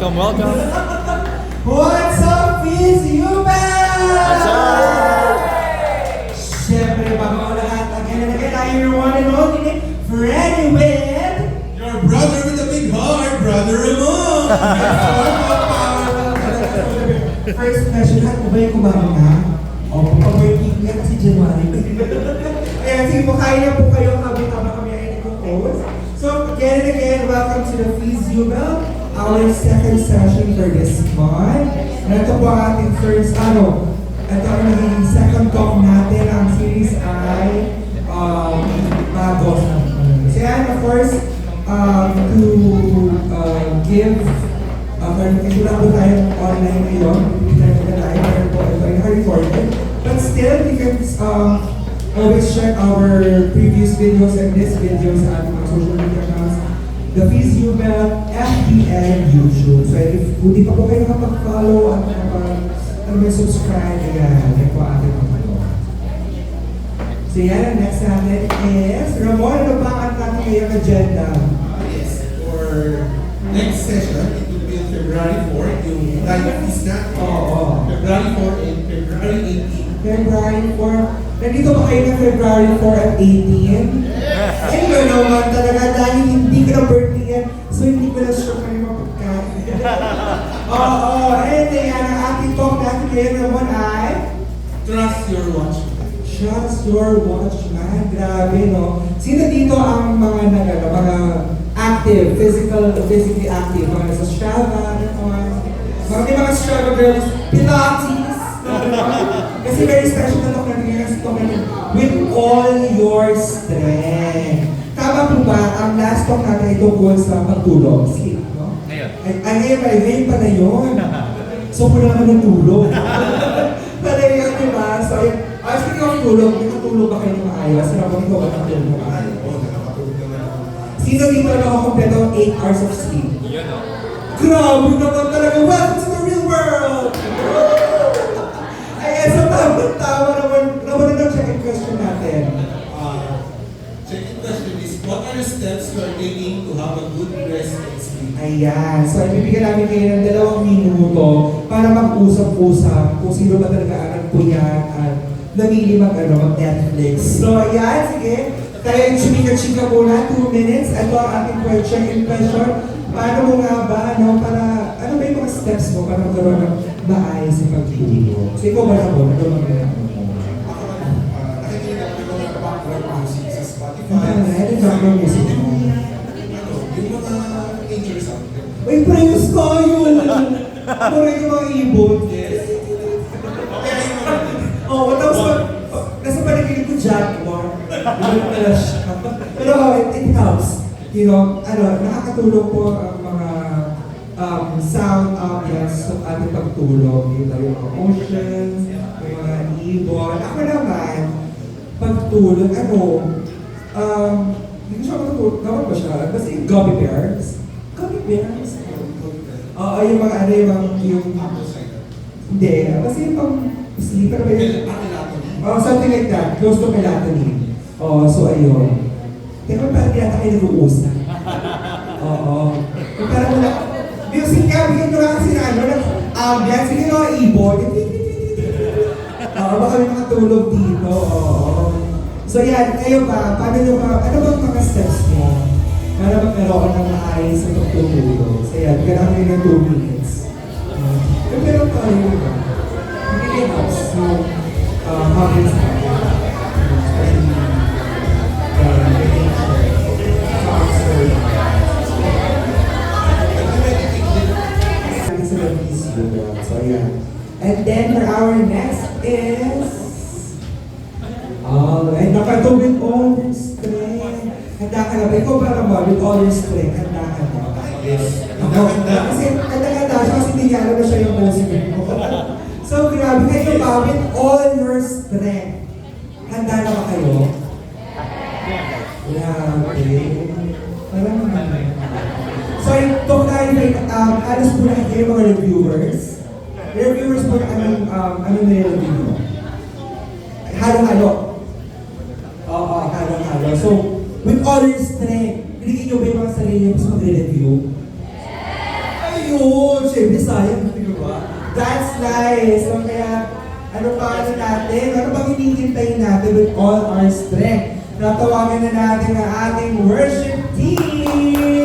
Welcome, welcome. What's up, Fizz Human? What's up? Siyempre, bago ang lahat, again and again, I am your one and only Freddy with Your brother with a big heart, Brother Ramon! First question, lahat mo ba yung kumain na? O, pag-working nga kasi January. Ayan, sige po, kaya na po kayo habang kami ay nag-host. So, again and again, welcome to the Fizz Human, our second session for this month. Ito po ang ating first, ito ang naging second talk natin. Ang series ay Magos. So yan, of course, to give clarification lang po tayo online ngayon. Hindi tayo tayo, meron po ito ay recorded. But still, you can always check our previous videos and this videos sa ating mga social media accounts. The Fizz Human, FB, and YouTube. So if hindi pa po kayo nakapag-follow at subscribe, ayan, yan po ating mga. So yan, next natin is, Ramon, ano ba ang ating ngayong agenda? Yes, for next session, it will be on February 4, yung diabetes na. Oo. February 4 and February 18. February 4. Nandito ba kayo ng February 4 at 18? Ay, yun naman talaga dahil hindi ko na birthday yan, so hindi ko na sure kayo mapagkain. Oo, and yan, ang ating talk natin ngayon naman ay Trust your watchman. Trust your watchman. Grabe, no? Sino dito ang mga mga active, physically active, mga nasa Strava, mga Strava girls, Pilates, kasi very special na talk natin ngayon kasi talk natin with all your strength. Tama po ba, ang last talk natin ay tungkol sa pagtulog, sleep, no? Ngayon. Ngayon pa na yun. So, kung naman ng tulog. Pala yun, di ba? So, speaking of tulog, nakatulog ba kayo ng maayos? Sarap ba ito ba nakatulog ng maayos? Oo, nakakatulog naman ako. Sino dito na nakakompleto 8 hours of sleep? Yun o. Grabe naman talaga! Welcome to the real world! Ayan, so tama naman ang second question natin. Second question is, what are the steps you are taking to have a good rest and sleep? Ayan, so ibibigyan namin kayo ng 2 minuto para mag-usap-usap kung sino ba talaga ang nagpuyat at namili mag-Netflix. So ayan, sige. Tayo yung chumika-chika muna, 2 minutes. Ito ang ating question in question. Paano mo nga ba, ano ba yung mga steps mo para magkaroon ng maayos sa pagtulog? So ikaw ba ako? Ano ba mga Ako nakikinig ako ng mga background music sa Spotify. ano background music mo? Yung mga nature sound. Uy, prayos ko yun! Puro yung mga ibon. Yes. Kaya yung mga Oo, tapos nasa panaginip ko Jaguar. Yun pala siya. Pero it helps. You know, nakakatulong po ang mga sound ambience sa ating pagtulog. Yung mga oceans, yung mga ibon. Ako naman, pagtulog, hindi ko siya matutulog. Dapat ba siya? Basta yung gummy bears. Gummy bears? Oo, yung mga yung hindi. Basta yung pang sleeper ba yun? Oh, something like that. Close to melatonin. Oh, so ayun. Teka, parang yata kayo nag-uusap. Oo. Kung parang wala, music ka, bigyan ko lang kasi na ambiance, sige no, ibon. Oo, baka may makatulog dito. Oo. So yan, kayo ba, paano nyo ba, ano bang mga steps mo para magkaroon ng maayos sa pagtutulog? So yan, bigyan namin ng 2 minutes. Pero tayo ba? Hindi helps yung habits natin. So yeah. And then for our next is and nakado with all your strength. Handa ka na ba? Ikaw ba naman with all your strength? Handa ka na? Yes. Kasi handa siya kasi hindi niya alam na siya yung music mo. So grabe kayo ba with all your strength? Handa na ba kayo? Grabe. Parang so, ito tayo alas po na kayo mga reviewers. Reviewers po na anong nire-review? Halo-halo. Oo, halo-halo. So, with all your strength, binigyan nyo ba yung mga sarili nyo sa magre-review? Ayun! guys. So kaya, ano natin? Ano bang hinihintay natin with all our strength? Natawagan na natin ang ating worship team!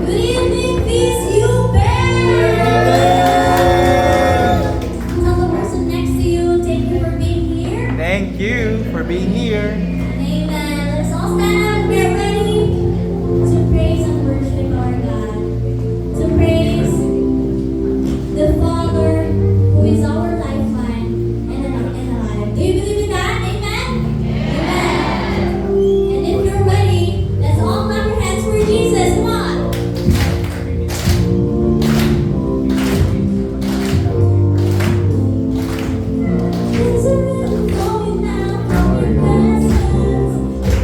Good evening, PSU Band! Tell the person next to you, thank you for being here. Thank you for being here. Amen. Let's all stand up. Get ready to praise and worship our God. To praise the Father who is our lifeline and alive. Do you believe in that? Amen? Amen. And if you're ready, let's all clap your hands for Jesus. Come on. There's a rhythm flowing now from your presence.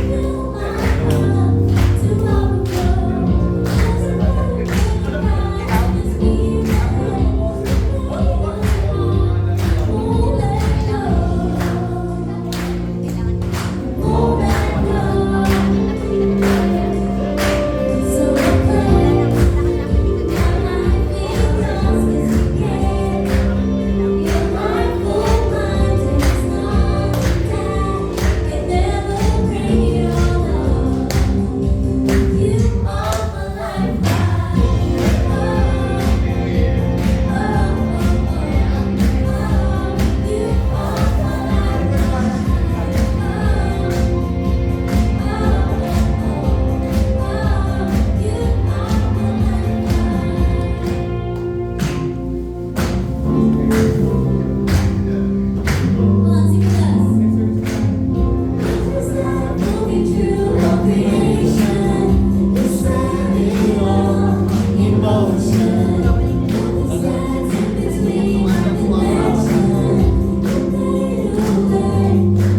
Fill my heart to overflow. There's a rhythm flowing now from this spirit. Won't let go. Won't let go. So I pray my life becomes this again. Your mindful mind is not that can never bring your love. You are my lifeline. You are my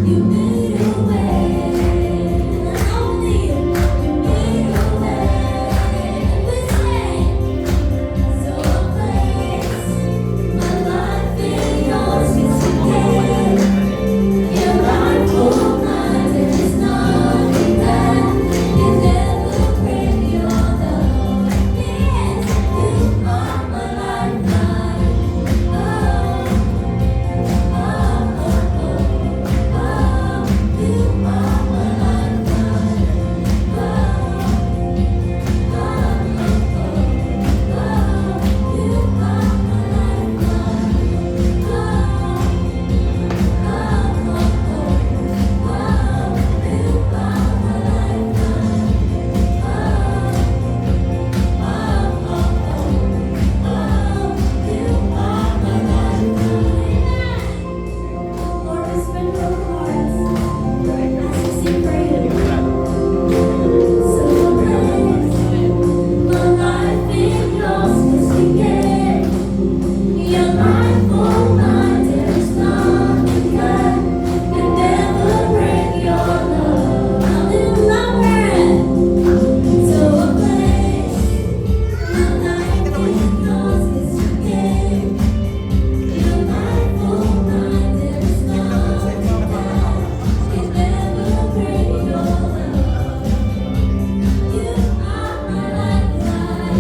You made a way, and only you made a way. We say, so I place my life in yours again. Your rightful mind, there is nothing that can ever break your love. Yes, you are my lifeline. You are my Lord, we spend our hearts as we sing praise. So praise my life in yours is again. Your mindful mind, there is nothing that can never break your love. Hallelujah. So I place my life in yours is again. Your mindful mind, there is nothing that can never break your love. You are my lifeline.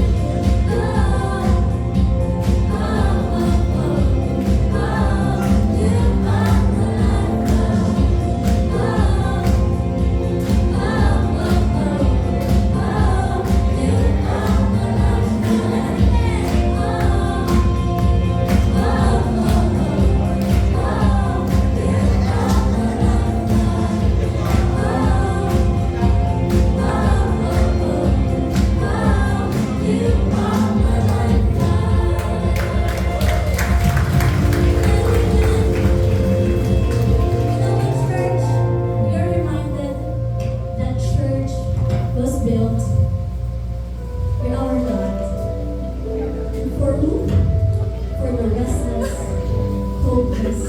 You're reminded that church was built with our God. And for who? For the restless, hopeless,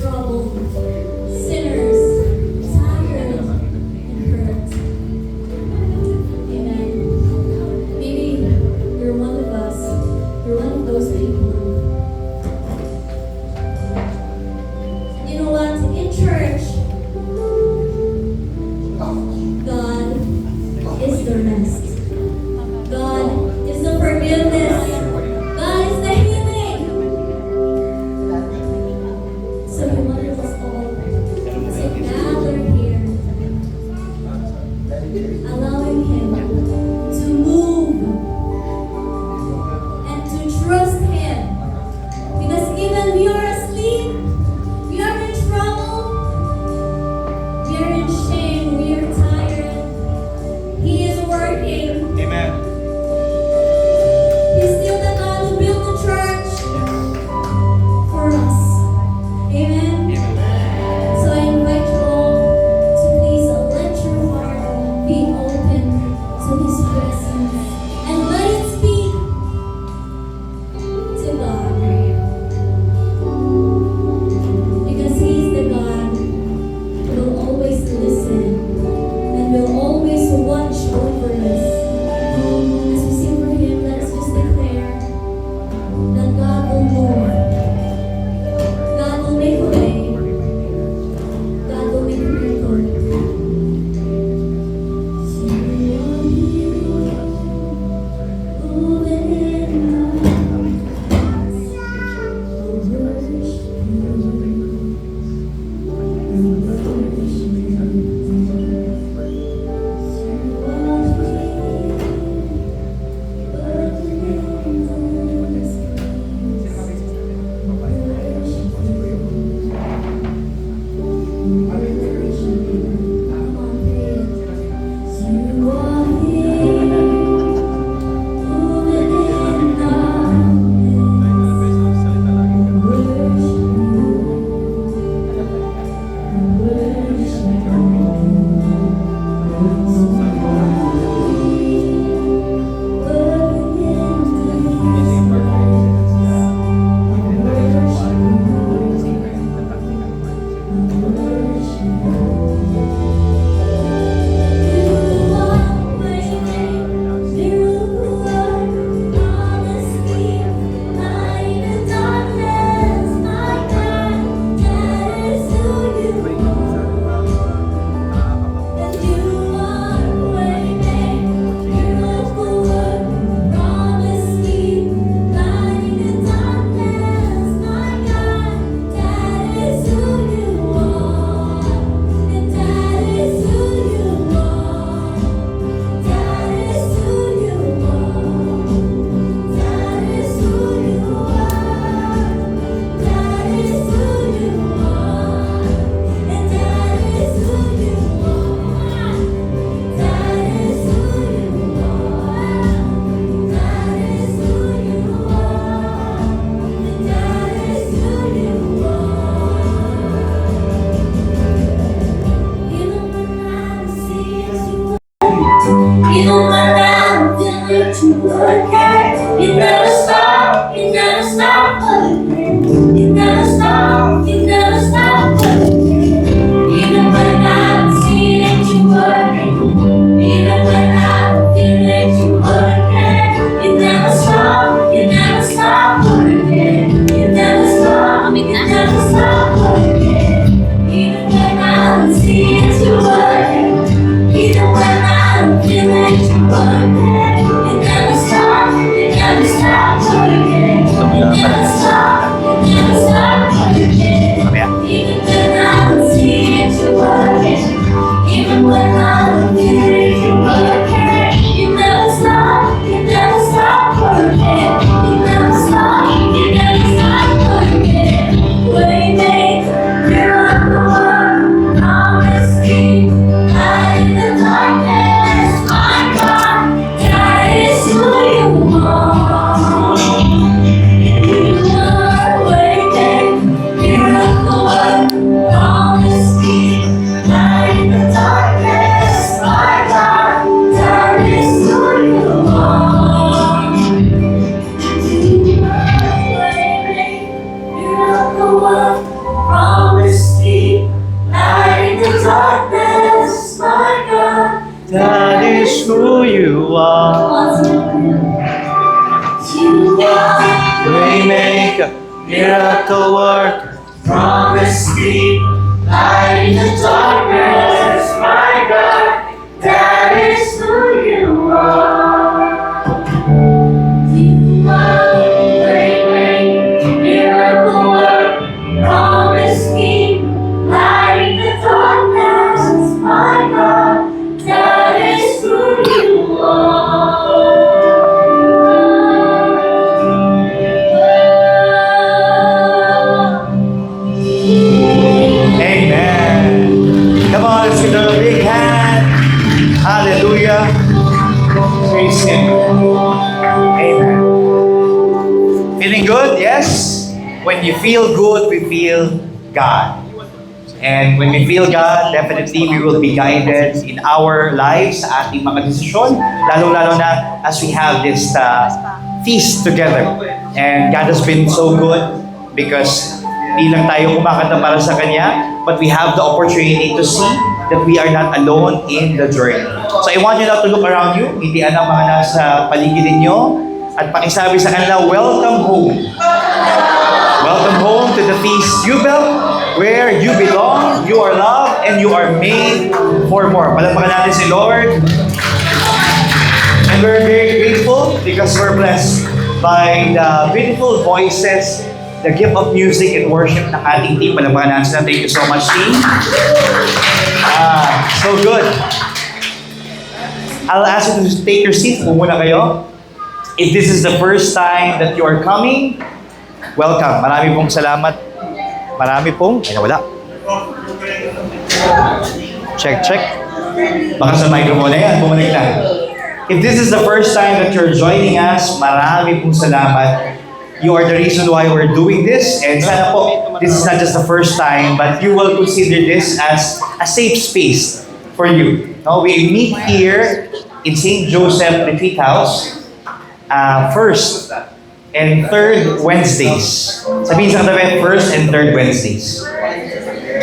troubled, sinners, tired, and hurt. Amen. Maybe you're one of us. You're one of those people the rest. God is the forgiveness. God is the healing. So He wanted us all to gather here, allowing Him to move and to trust Him. Because even we are asleep, we are in trouble, we are in shame, we are tired, He is working. Amen. He's still the God who built the church for us. Amen? So I invite you all to please let your heart be open to His presence and let it speak to God. Because He is the God who will always listen and will always watch over us. As we sing for Him, let us just declare that God will move. God will make a way. God will make a miracle. So moving in our hearts, we'll worship Even when I'm feeling too okay, you never stop, you never stop working. You never stop, you never stop working. Even when I'm seeing you working, even when I'm feeling you working, you never stop, you never stop working. You never stop, you never stop working. Even when I'm seeing you working, even when I'm feeling you working, you never stop working. You never stop working. Even when I'm seeing you working, even when I'm feeling you working, you never stop working. You never stop working. Waymaker, miracle worker, promise keep, light in the darkness, my God, that is who you are. You are waymaker, miracle worker, promise keep, light in the darkness, my God, that is who you are. You are waymaker, miracle worker, promise keep, light in the darkness, my God. That is who you are. You are Waymaker, miracle worker, promise keep, light in the darkness, my God. That is who you Praise Him. Amen. Feeling good? Yes? When you feel good, we feel God. And when we feel God, definitely we will be guided in our lives sa ating mga desisyon, lalong-lalo na as we have this feast together. And God has been so good because di lang tayo kumakanta para sa Kanya, but we have the opportunity to see that we are not alone in the journey. So I want you now to look around you, ngitian ang mga nasa paligid ninyo, at pakisabi sa kanila, welcome home. Welcome home to the feast you built, where you belong, you are loved, and you are made for more. Palakpakan natin si Lord. And we're very grateful because we're blessed by the beautiful voices, the gift of music and worship ng ating team. Palakpakan natin sila. Thank you so much, team. So good. I'll ask you to take your seat. Muna kayo. If this is the first time that you are coming, welcome. Marami pong salamat. Marami pong... Ay, nawala. Check. Baka sa microphone na yan, bumalik lang. If this is the first time that you're joining us, marami pong salamat. You are the reason why we're doing this. And sana po, this is not just the first time, but you will consider this as a safe space for you. No, we meet here in St. Joseph Retreat House, first and third Wednesdays. Sabihin sa katabi, first and third Wednesdays.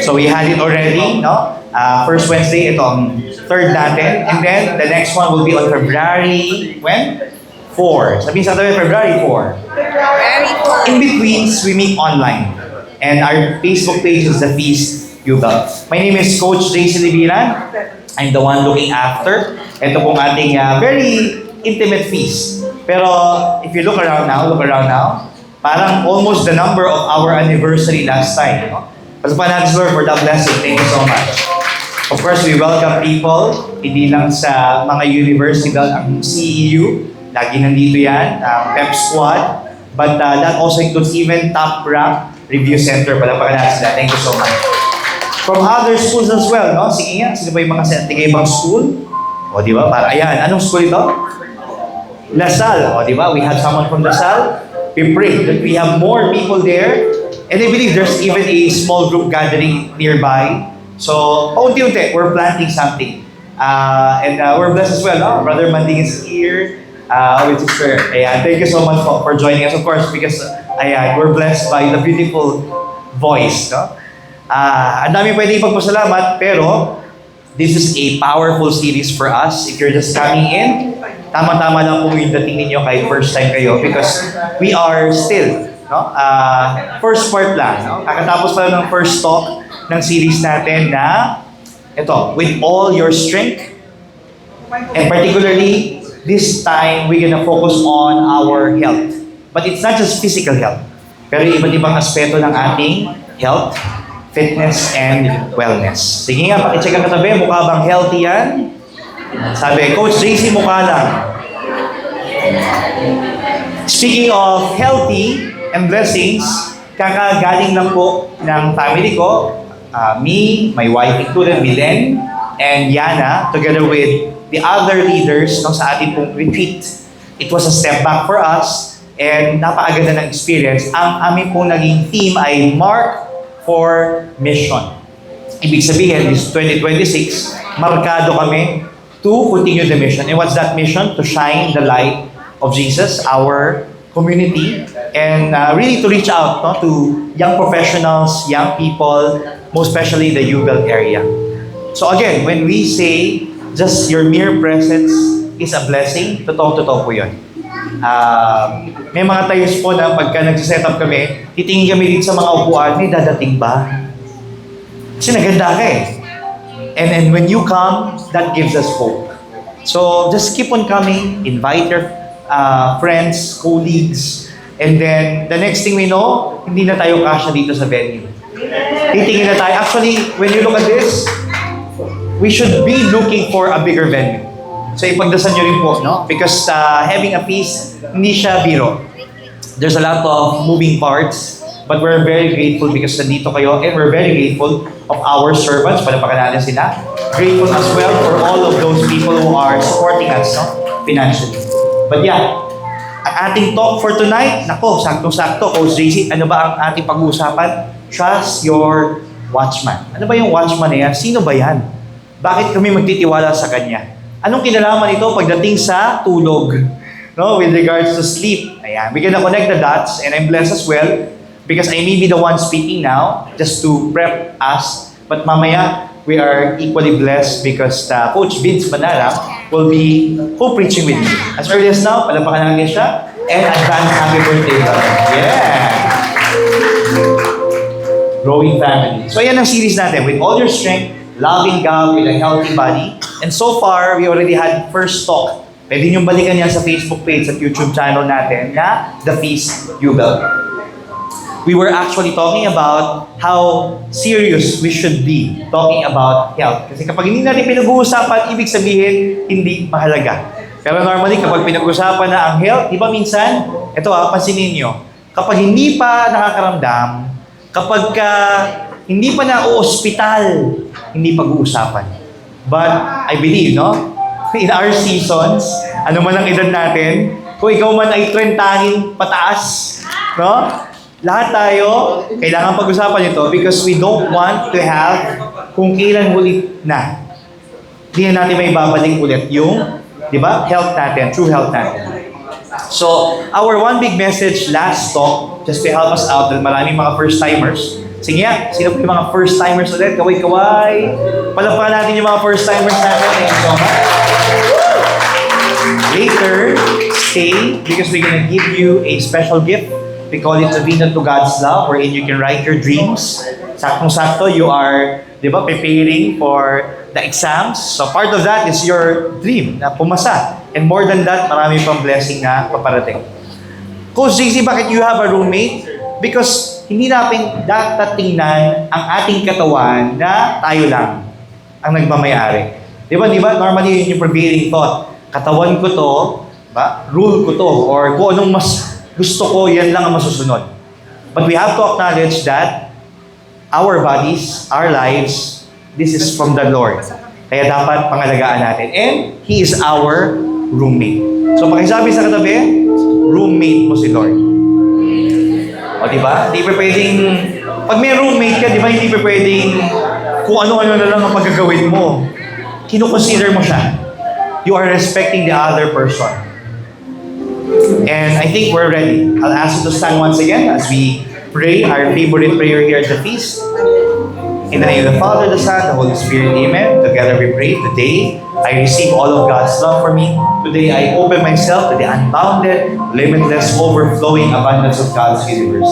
So we had it already, no? First Wednesday, ito ang third natin. And then, the next one will be on February, when? 4. Sabihin sa katabi, February 4. In betweens, we meet online. And our Facebook page is The Feast You Built. My name is Coach JC Libiran. I'm the one looking after. Ito pong ating very intimate feast. Pero if you look around now, parang almost the number of our anniversary last time. No? Pasupan natin, Lord, for that blessing. Thank you so much. Of course, we welcome people, hindi lang sa mga university, ang CEU, lagi nandito yan, ang PEP Squad, but that also includes even Top Rank Review Center. Palapakan natin sila. Thank you so much. From other schools as well, no? Sige nga, sino ba yung mga sa ibang school? O, di ba? Para, ayan, anong school ito? LaSalle, o di ba? We have someone from LaSalle. We pray that we have more people there. And I believe there's even a small group gathering nearby. So, paunti-unti, we're planting something. And we're blessed as well, no? Brother Manding is here. With Sister. Ayan, thank you so much for joining us, of course, because ayan, we're blessed by the beautiful voice, no? Ang dami pwede ipagpasalamat, pero this is a powerful series for us. If you're just coming in, tama-tama lang po yung dating ninyo kahit first time kayo because we are still, no? First part lang, no? Kakatapos pa lang ng first talk ng series natin na ito, with all your strength, and particularly this time we're gonna focus on our health. But it's not just physical health, pero iba't ibang aspeto ng ating health, fitness, and wellness. Sige nga, pakicheck ang katabi, mukha bang healthy yan? Sabi, Coach JC, mukha lang. Speaking of healthy and blessings, kakagaling lang po ng family ko, me, my wife included, Milen, and Yana, together with the other leaders no, sa ating pong retreat. It was a step back for us, and napakaganda ng experience. Ang aming pong naging theme ay Mark for Mission. Ibig sabihin, this 2026, markado kami to continue the mission. And what's that mission? To shine the light of Jesus, our community, and really to reach out no, to young professionals, young people, most especially the U-Belt area. So again, when we say just your mere presence is a blessing, totoo po yun. May mga tayos po na pagka nag-set up kami, titingin kami dito sa mga upuan, may dadating ba? Kasi naganda ka eh. And then when you come, that gives us hope. So just keep on coming, invite your friends, colleagues, and then the next thing we know, hindi na tayo kasya dito sa venue. Titingin na tayo. Actually, when you look at this, we should be looking for a bigger venue. So ipagdasan nyo rin po, no? Because having a feast, hindi siya biro. There's a lot of moving parts, but we're very grateful because nandito kayo, and we're very grateful of our servants. Palapakan natin sila. Grateful as well for all of those people who are supporting us, no? financially. But yeah, ang ating talk for tonight, nako, saktong-sakto, Coach JC, ano ba ang ating pag-uusapan? Trust your watchman. Ano ba yung watchman na yan? Sino ba yan? Bakit kami magtitiwala sa kanya? Anong kinalaman ito pagdating sa tulog? No, with regards to sleep. Ayan, we can connect the dots, and I'm blessed as well because I may be the one speaking now just to prep us. But mamaya, we are equally blessed because Coach Vince Manara will be co-preaching with me. As early as now, palapakan natin siya, and advance happy birthday, brother. Yeah! Growing family. So ayan ang series natin, with all your strength, loving God with a healthy body. And so far, we already had first talk. Pwede niyong balikan yan sa Facebook page at YouTube channel natin na The Feast Jubel. We were actually talking about how serious we should be talking about health. Kasi kapag hindi natin pinag-uusapan, ibig sabihin, hindi mahalaga. Pero normally, kapag pinag-uusapan na ang health, di ba minsan, ito pansinin nyo, kapag hindi pa nakakaramdam, kapag hindi pa na-ospital, hindi pag-uusapan. But I believe, no? In our seasons, ano man ang edad natin, kung ikaw man ay 30 pataas, no? Lahat tayo, kailangan pag-usapan ito because we don't want to have kung kailan ulit na. Hindi na natin may babalik ulit yung, di ba, health natin, true health natin. So, our one big message last talk, just to help us out, dahil maraming mga first-timers. Sige nga, sino po yung mga first-timers ulit? Kaway-kaway. Palapakan natin yung mga first-timers natin. Thank you so much. Later, stay because we're gonna give you a special gift. We call it Novena to God's Love, wherein you can write your dreams. Saktong-sakto, you are, di ba, preparing for the exams. So part of that is your dream na pumasa. And more than that, marami pang blessing na paparating. Coach JC, bakit you have a roommate? Because hindi natin dapat tingnan ang ating katawan na tayo lang ang nagmamayari. Di ba? Normally yun yung prevailing thought. Katawan ko to, ba? Rule ko to, or kung anong mas gusto ko, yan lang ang masusunod. But we have to acknowledge that our bodies, our lives, this is from the Lord. Kaya dapat pangalagaan natin. And He is our roommate. So pakisabi sa katabi, roommate mo si Lord. O diba? Hindi pa pwedeng, pag may roommate ka, diba hindi pa pwedeng kung ano-ano na lang ang pagagawin mo. Kinukonsider mo siya. You are respecting the other person. And I think we're ready. I'll ask you to stand once again as we pray our favorite prayer here at the feast. In the name of the Father, the Son, the Holy Spirit, Amen. Together we pray. Today, I receive all of God's love for me. Today, I open myself to the unbounded, limitless, overflowing abundance of God's universe.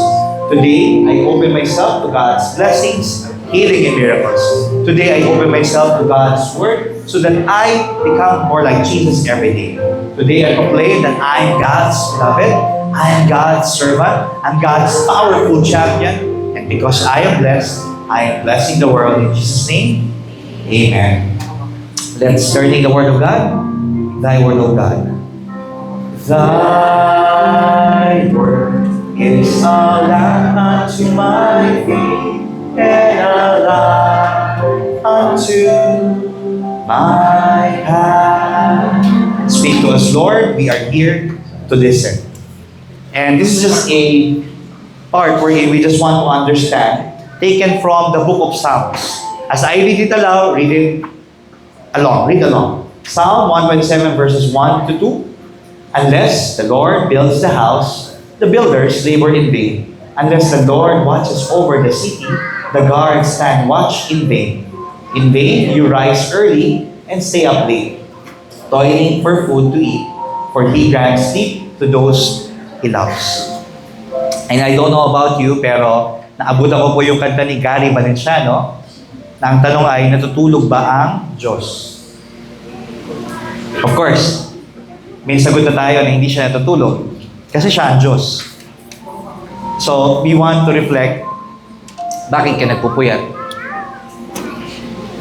Today, I open myself to God's blessings, healing, and miracles. Today, I open myself to God's Word so that I become more like Jesus every day. Today, I proclaim that I am God's beloved, I am God's servant, I'm God's powerful champion, and because I am blessing the world in Jesus' name. Amen. Let's study the Word of God. Thy Word, O God. Thy Word is a lamp unto my feet, and a light unto my path. Speak to us, Lord. We are here to listen. And this is just a part where we just want to understand, taken from the book of Psalms. As I read it aloud, read along. Psalm 127 verses 1 to 2. Unless the Lord builds the house, the builders labor in vain. Unless the Lord watches over the city, the guards stand watch in vain. In vain you rise early and stay up late, toiling for food to eat, for He grants sleep to those He loves. And I don't know about you, pero naabot ako po yung kanta ni Gary Valenciano na ang tanong ay, natutulog ba ang Diyos? Of course, may sagot na tayo na hindi siya natutulog kasi siya ang Diyos. So, we want to reflect, bakit ka nagpupuyat?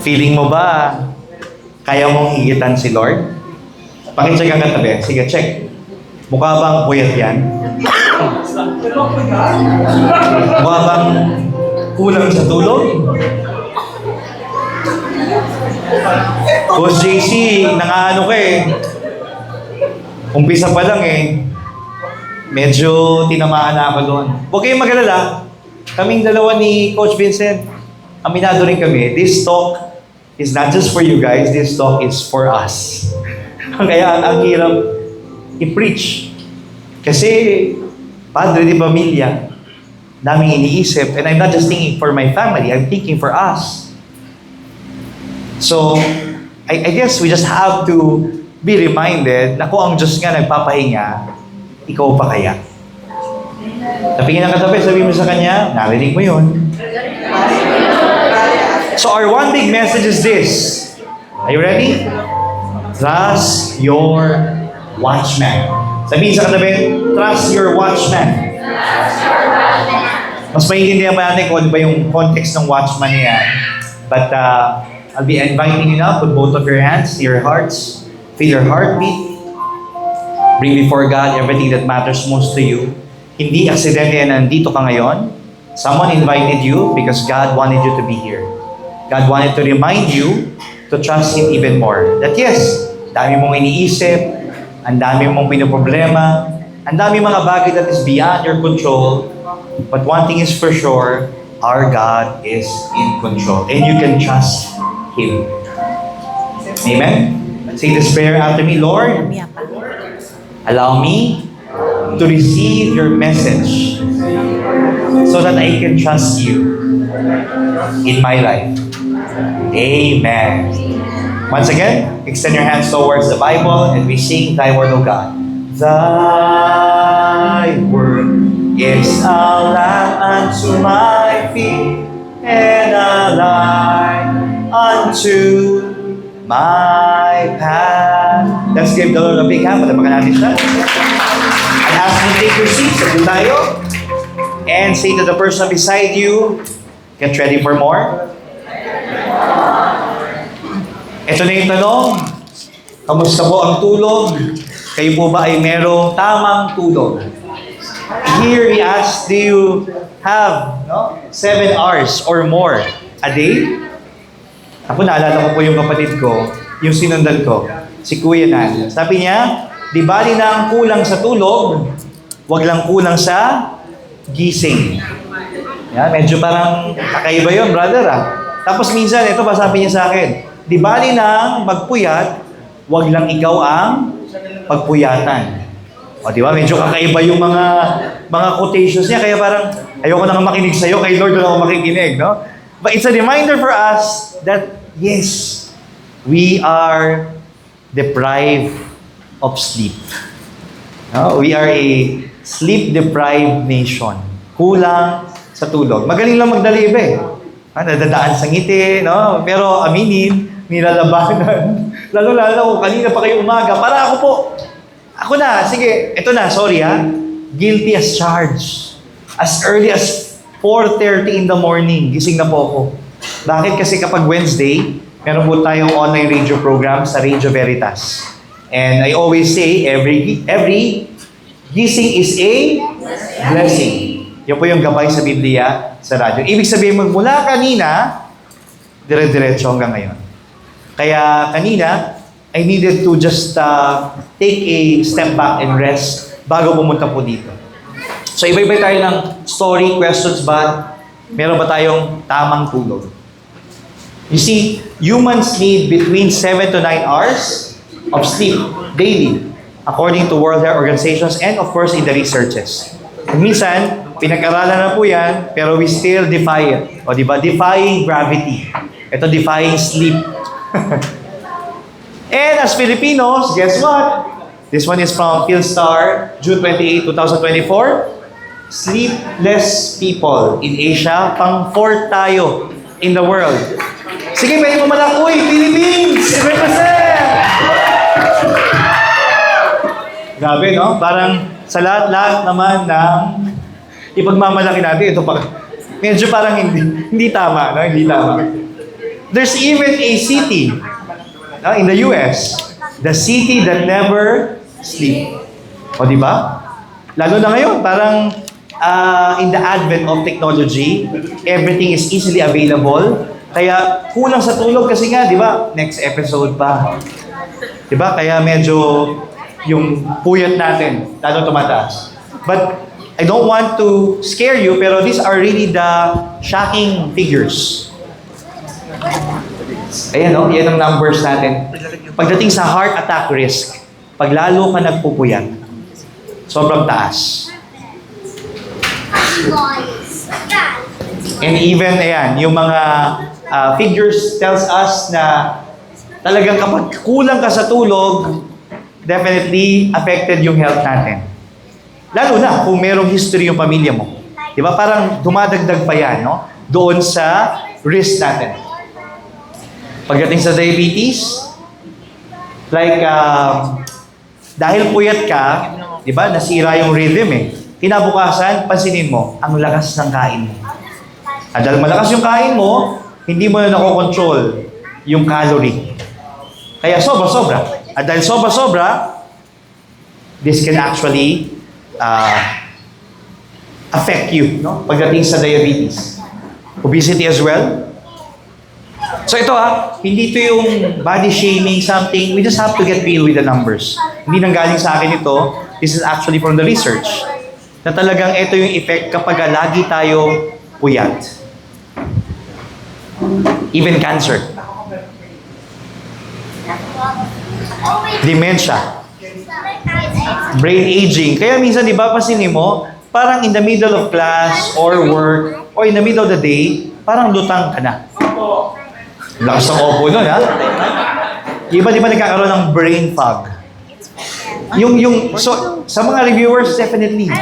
Feeling mo ba kaya mong higitan si Lord? Pakicheck ang katabi. Sige, check. Mukha bang puyat yan? Mukha bang kulang sa tulog? Coach JC, nangaano ka eh. Umpisa pa lang medyo tinamaan na ako doon. Huwag kayong mag-alala. Kaming dalawa ni Coach Vincent, aminado rin kami. This talk is not just for you guys, this talk is for us. Kaya ang hirap i-preach. Kasi, padre di pamilya, daming iniisip, and I'm not just thinking for my family, I'm thinking for us. So, I guess we just have to be reminded na kung ang Diyos nga nagpapahinga, ikaw pa kaya? Tapingin ang katabi, sabihin mo sa Kanya, narinig mo yun. So our one big message is this. Are you ready? Trust your watchman. Sabihin sa katabi, trust your watchman. Mas maintindihan pa natin kung ano ba yung context ng watchman niya. But I'll be inviting you now, put both of your hands to your hearts. Feel your heartbeat. Bring before God everything that matters most to you. Hindi aksidente na nandito ka ngayon. Someone invited you because God wanted you to be here. God wanted to remind you to trust Him even more. That yes, dami mong iniisip, ang dami mong pinoproblema, ang dami mga bagay that is beyond your control. But one thing is for sure, our God is in control. And you can trust Him. Amen? Say this prayer after me. Lord, allow me to receive your message so that I can trust you in my life. Amen. Once again, extend your hands towards the Bible and we sing Thy Word, O God. Thy Word is a lamp unto my feet and a light unto my path. Let's give the Lord a big hand. Patapakan natin siya. I ask you to take your seats. Sabi tayo. And say to the person beside you, get ready for more. Ito na yung tanong. Kamusta po ang tulog? Kayo po ba ay merong tamang tulog? Here we ask, do you have 7 hours or more a day? Ako naalala ko po yung kapatid ko, yung sinundan ko, si Kuya Nan. Sabi niya, di bali na ang kulang sa tulog, wag lang kulang sa gising. Yan, medyo parang kakaiba yun, brother Tapos minsan, ito pa sabi niya sa akin, di bali na magpuyat, wag lang ikaw ang pagpuyatan. O di ba, medyo kakaiba yung mga quotations niya, kaya parang ayoko na nga makinig sa'yo, kay Lord na ako makikinig, no? But it's a reminder for us that yes, we are deprived of sleep. No? We are a sleep-deprived nation. Kulang sa tulog. Magaling lang magdalibe. Nadadaan sa ngiti, no? Pero aminin, nilalabanan. Lalo-lalo kung kanina pa kayo umaga. Para ako po. Ako na, sige, eto na, sorry Guilty as charged. As early as 4:30 in the morning, gising na po ako. Bakit? Kasi kapag Wednesday, meron po tayong online radio program sa Radio Veritas. And I always say, every gising is a blessing. Yan po yung gabay sa Biblia sa radyo. Ibig sabihin, mula kanina, dire-diretso hanggang ngayon. Kaya kanina, I needed to just take a step back and rest bago pumunta po dito. So iba-iba tayo ng story, questions ba? Meron ba tayong tamang tulog? You see, humans need between 7 to 9 hours of sleep daily, according to World Health Organizations and of course in the researches. Minsan, pinag-aralan na po yan, pero we still defy it. O diba? Defying gravity. Ito, defying sleep. And as Filipinos, guess what? This one is from Philstar, June 28, 2024. Sleepless people in Asia, pang-4th tayo in the world. Sige, may pumalak, uy, Philippines! Represent! Grabe, no? Parang sa lahat-lahat naman ng ipagmamalaki natin, ito pa, medyo parang hindi tama, no? Hindi tama. There's even a city in the US, the city that never sleep. O, di ba? Lalo na ngayon, parang in the advent of technology, everything is easily available. Kaya kulang sa tulog kasi nga, di ba? Next episode pa. Di ba? Kaya medyo yung puyat natin, lalo tumataas. But I don't want to scare you, pero these are really the shocking figures. Ayan o, yan ang numbers natin. Pagdating sa heart attack risk, pag lalo ka nagpupuyat, sobrang taas. And even, ayan, yung mga figures tells us na talagang kapag kulang ka sa tulog, definitely affected yung health natin. Lalo na kung merong history yung pamilya mo. Di ba? Parang dumadagdag pa yan, no? Doon sa risk natin. Pagdating sa diabetes, like, dahil puyat ka, di ba, nasira yung rhythm eh. Kinabukasan, pansinin mo, ang lakas ng kain mo. At dahil malakas yung kain mo, hindi mo na nakokontrol yung calorie. Kaya sobra-sobra. At dahil sobra-sobra, this can actually affect you, no? Pagdating sa diabetes. Obesity as well. So ito hindi ito yung body shaming something. We just have to get real with the numbers. Hindi nanggaling sa akin ito. This is actually from the research. Na talagang ito yung effect kapag lagi tayo puyat. Even cancer. Dementia. Brain aging. Kaya minsan, di ba, pasinin mo, parang in the middle of class or work or in the middle of the day, parang lutang ka na. Lakas ng opo nun, ha? Iba, di ba nagkakaroon ng brain fog? So, sa mga reviewers, definitely.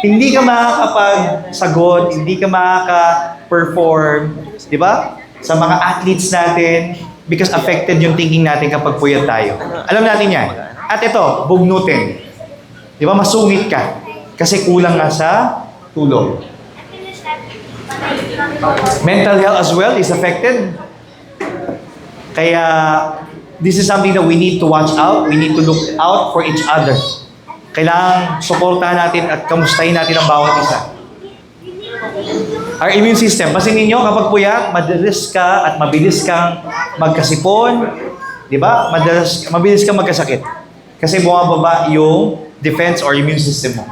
Hindi ka makakapag-sagot, hindi ka makaka-perform, di ba? Sa mga athletes natin, because affected yung thinking natin kapag puyat tayo. Alam natin yan. At ito, bugnutin. Di ba? Masungit ka. Kasi kulang nga sa tulog. Mental health as well is affected. Kaya, this is something that we need to watch out. We need to look out for each other. Kailangang suportahan natin at kamustahin natin ang bawat isa. Our immune system. Pasinin nyo, kapag puyat, madalas ka at mabilis kang magkasipon. Di ba? Mabilis kang magkasakit. Kasi bumababa yung defense or immune system mo.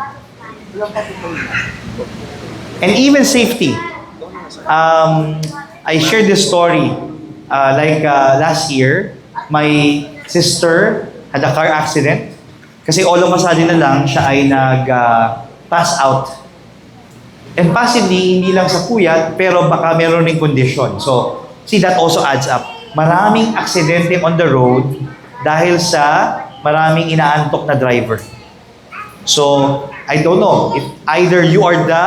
And even safety. I shared this story. Last year, my sister had a car accident. Kasi all of a sudden na lang, siya ay nag-pass out. And possibly, hindi lang sa puyat, pero baka meron ring condition. So, see, that also adds up. Maraming aksidente on the road dahil sa maraming inaantok na driver. So, I don't know if either you are the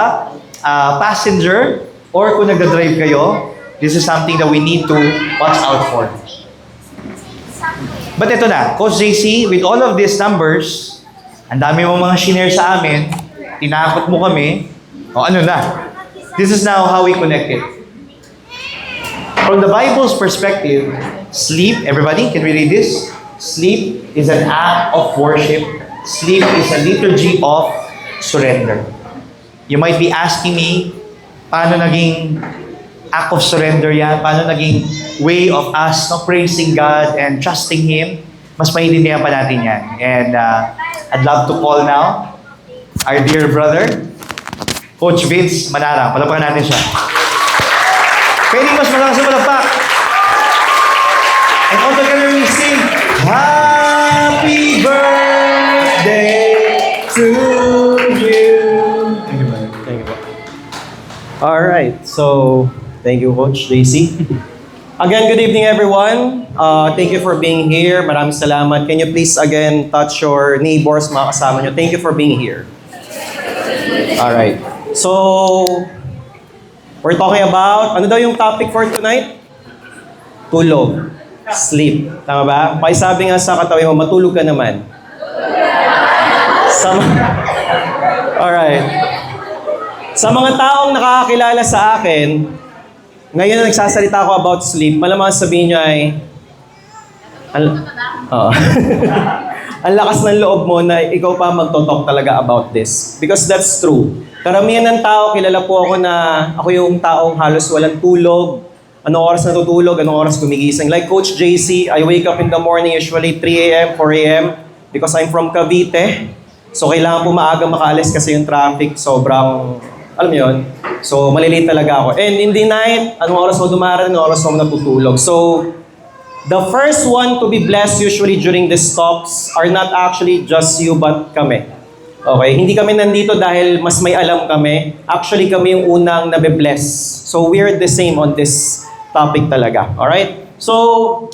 passenger or kung nagda-drive kayo, this is something that we need to watch out for. But ito na, Coach JC, with all of these numbers, ang dami mo mga shinare sa amin, tinakot mo kami, o ano na, this is now how we connect it. From the Bible's perspective, sleep, everybody, can we read this? Sleep is an act of worship. Sleep is a liturgy of surrender. You might be asking me, paano naging act of surrender yan? Paano naging way of us praising God and trusting Him? Mas maintindihan pa natin yan. And I'd love to call now our dear brother, Coach Vince Manarang. Palakpakan natin siya. Pwede mas malakas sa palakpak. And all together we sing, Happy Birthday to you. Thank you, man. Thank you. All right. So, thank you, Coach JC. Again, good evening, everyone. Thank you for being here. Maraming salamat. Can you please again touch your neighbors, mga kasama nyo? Thank you for being here. All right. So, we're talking about, ano daw yung topic for tonight? Tulog. Sleep. Tama ba? Pakisabi nga sa katabi mo, matulog ka naman. Alright. Sa mga taong nakakakilala sa akin, ngayon na nagsasalita ako about sleep, malamang sabihin nyo ay, ang lakas ng loob mo na ikaw pa magtotalk talaga about this. Because that's true. Karamihan ng tao, kilala po ako na ako yung taong halos walang tulog. Anong oras natutulog, anong oras gumigising. Like Coach JC, I wake up in the morning usually 3 a.m., 4 a.m. because I'm from Cavite. So kailangan po maaga makaalis kasi yung traffic sobrang, alam mo yun? So malilate talaga ako. And in the night, anong oras mo dumarating, anong oras mo natutulog. So the first one to be blessed usually during these talks are not actually just you but kami. Okay? Hindi kami nandito dahil mas may alam kami. Actually kami yung unang nabe-bless. So we're the same on this topic talaga. Alright? So,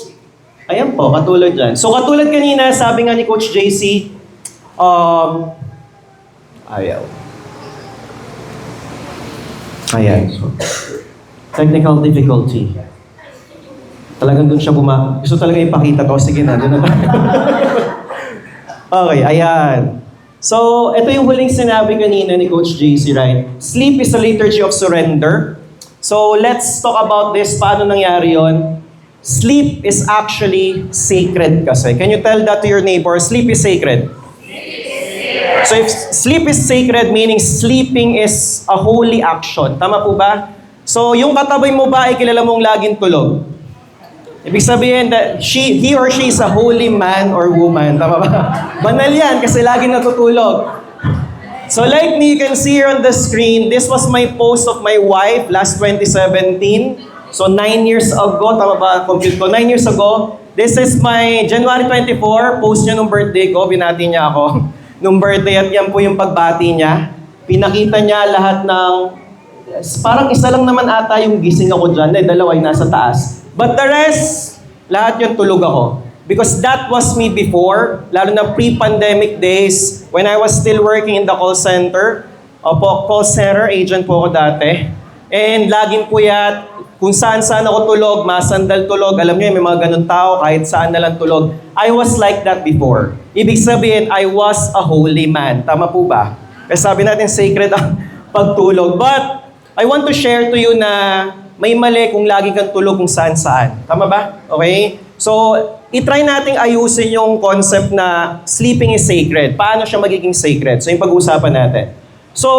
ayan po, katulad dyan. So katulad kanina, sabi nga ni Coach JC, ayaw. Ayan. Technical difficulty. Talagang dun siya gusto talaga ipakita to. Sige na, dun na tayo. Okay, ayan. So, ito yung huling sinabi kanina ni Coach JC, right? Sleep is a liturgy of surrender. So, let's talk about this. Paano nangyari yon? Sleep is actually sacred kasi. Can you tell that to your neighbor? Sleep is sacred. So if sleep is sacred, meaning sleeping is a holy action. Tama po ba? So yung katabi mo ba ay kilala mong laging tulog? Ibig sabihin that he or she is a holy man or woman. Tama ba? Banal yan kasi laging natutulog. So like me, you can see here on the screen, this was my post of my wife last 2017. So 9 years ago, tama ba? Compute ko, 9 years ago. This is my January 24, post niya nung birthday ko, binati niya ako. Nung birthday at yan po yung pagbati niya. Pinakita niya lahat ng, parang isa lang naman ata yung gising ako dyan, dalawa yung nasa taas. But the rest, lahat yung tulog ako. Because that was me before, lalo na pre-pandemic days, when I was still working in the call center. Opo, call center agent po ako dati. And laging puyat, kung saan-saan ako tulog, masandal tulog. Alam niyo, may mga ganun tao, kahit saan na lang tulog. I was like that before. Ibig sabihin, I was a holy man. Tama po ba? Kasi sabi natin, sacred ang pagtulog. But, I want to share to you na may mali kung lagi kang tulog kung saan-saan. Tama ba? Okay? So, itry nating ayusin yung concept na sleeping is sacred. Paano siya magiging sacred? So, yung pag-uusapan natin. So,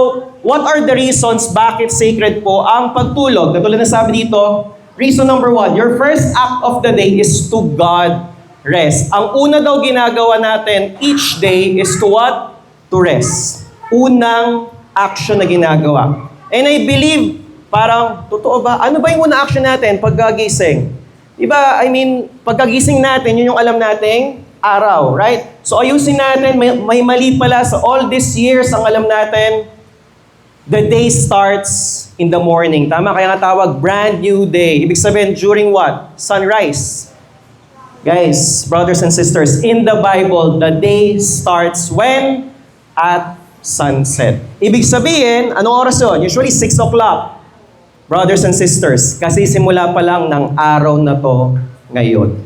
what are the reasons bakit sacred po ang pagtulog? Katulad na sabi dito, reason number 1, your first act of the day is to God rest. Ang una daw ginagawa natin each day is to what? To rest. Unang action na ginagawa. And I believe, parang, totoo ba? Ano ba yung unang action natin pagkagising? Diba, pagkagising natin, yun yung alam nating araw, right? So ayusin natin, may mali pala sa all these years, ang alam natin, the day starts in the morning. Tama? Kaya nga tawag, brand new day. Ibig sabihin, during what? Sunrise. Guys, brothers and sisters, in the Bible, the day starts when? At sunset. Ibig sabihin, anong oras yun? Usually 6 o'clock. Brothers and sisters, kasi simula pa lang ng araw na to ngayon.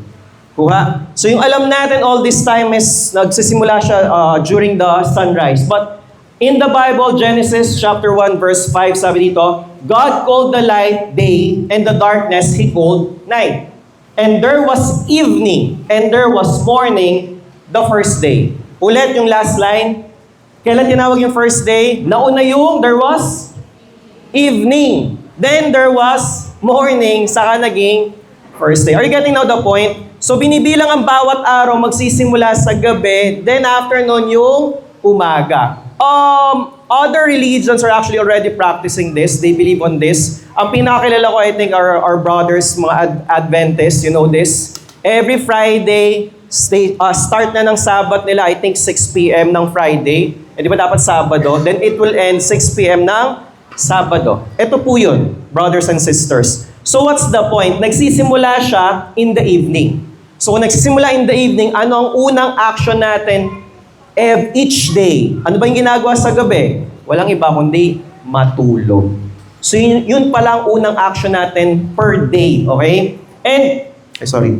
Kuha? So yung alam natin all this time is nagsisimula siya during the sunrise. But in the Bible, Genesis chapter 1 verse 5, sabi dito, God called the light day and the darkness He called night. And there was evening and there was morning the first day. Ulit yung last line. Kailan tinawag yung first day? Nauna yung there was evening. Then there was morning, saka naging first day. Are you getting now the point? So binibilang ang bawat araw magsisimula sa gabi, then afternoon yung umaga. Other religions are actually already practicing this. They believe on this. Ang pinakakilala ko, I think, are our brothers, mga Adventists, you know this. Every Friday, start na ng Sabbath nila, I think 6 p.m. ng Friday. Eh, di ba dapat Sabado? Then it will end 6 p.m. ng Sabado. Ito po yun, brothers and sisters. So what's the point? Nagsisimula siya in the evening. So kung nagsisimula in the evening, ano ang unang action natin each day? Ano ba yung ginagawa sa gabi? Walang iba kundi matulog. So yun pala ang unang action natin per day, okay? And, sorry.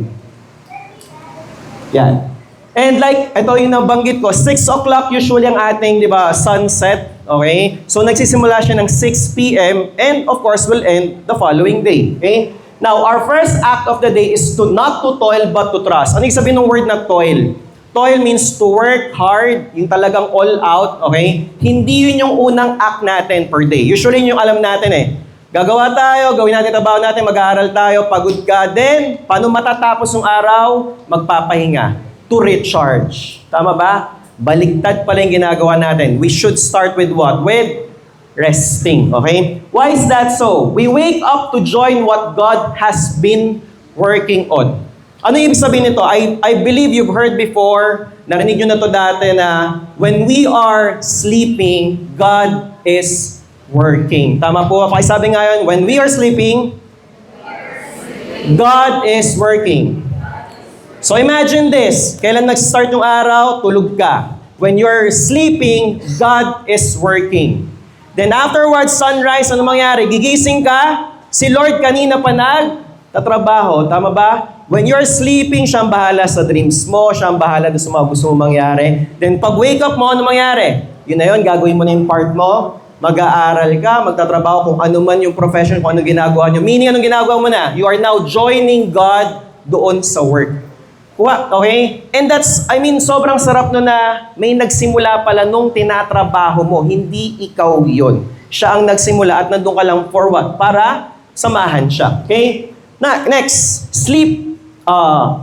Yan. And like, ito yung nabanggit ko, 6 o'clock usually ang ating, di ba, sunset, okay? So nagsisimula siya ng 6 p.m. and of course will end the following day, okay? Now, our first act of the day is to not to toil but to trust. Ano yung sabihin ng word na toil? Toil means to work hard, yung talagang all out, okay? Hindi yun yung unang act natin per day. Usually yun yung alam natin eh. Gagawa tayo, gawin natin trabaho natin, mag-aaral tayo, pagod ka. Then, paano matatapos yung araw? Magpapahinga. to recharge. Tama ba? Baligtad pala yung ginagawa natin. We should start with what? With resting. Okay? Why is that so? We wake up to join what God has been working on. Ano ibig sabihin nito? I believe you've heard before, narinig nyo na to dati na when we are sleeping, God is working. Tama po? Pakisabi nga yun, when we are sleeping, God is working. So imagine this, kailan nag-start yung araw, tulog ka. When you're sleeping, God is working. Then afterwards, sunrise, ano mangyari? Gigising ka, si Lord kanina pa nagtatrabaho. Tama ba? When you're sleeping, siya ang bahala sa dreams mo, siya ang bahala sa mga gusto mo mangyari. Then pag wake up mo, ano mangyari? Yun na yun, gagawin mo na yung part mo, mag-aaral ka, magtatrabaho kung ano man yung profession, kung ano ginagawa nyo. Meaning, anong ginagawa mo na? You are now joining God doon sa work. Okay? And that's, sobrang sarap no na may nagsimula pala nung tinatrabaho mo. Hindi ikaw yun. Siya ang nagsimula at nandun ka lang for what? Para samahan siya. Okay? Next, sleep.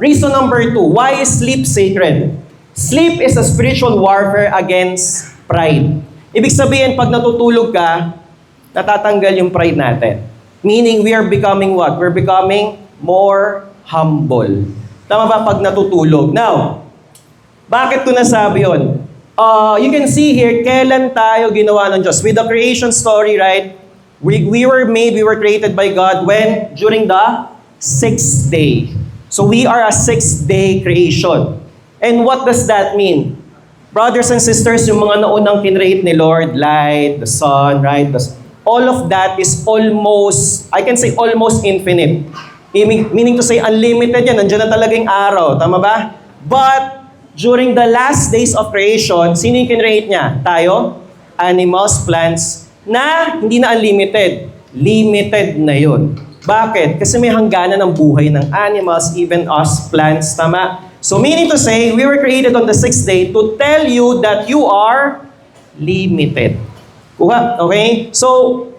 Reason number 2. Why is sleep sacred? Sleep is a spiritual warfare against pride. Ibig sabihin, pag natutulog ka, natatanggal yung pride natin. Meaning, we are becoming what? We're becoming more humble. Tama ba pag natutulog? Now, bakit ko nasabi yun? You can see here, kailan tayo ginawa ng Diyos? With the creation story, right? We were created by God when? During the 6th day. So we are a 6th-day creation. And what does that mean? Brothers and sisters, yung mga naunang kinreate ni Lord, light, the sun, right? All of that is almost, I can say almost infinite. Meaning to say, unlimited yan. Nandiyan na talaga yung araw. Tama ba? But, during the last days of creation, sino yung kinreate niya? Tayo? Animals, plants, na hindi na unlimited. Limited na yun. Bakit? Kasi may hangganan ng buhay ng animals, even us, plants. Tama? So, meaning to say, we were created on the 6th day to tell you that you are limited. Kuha? Okay? So,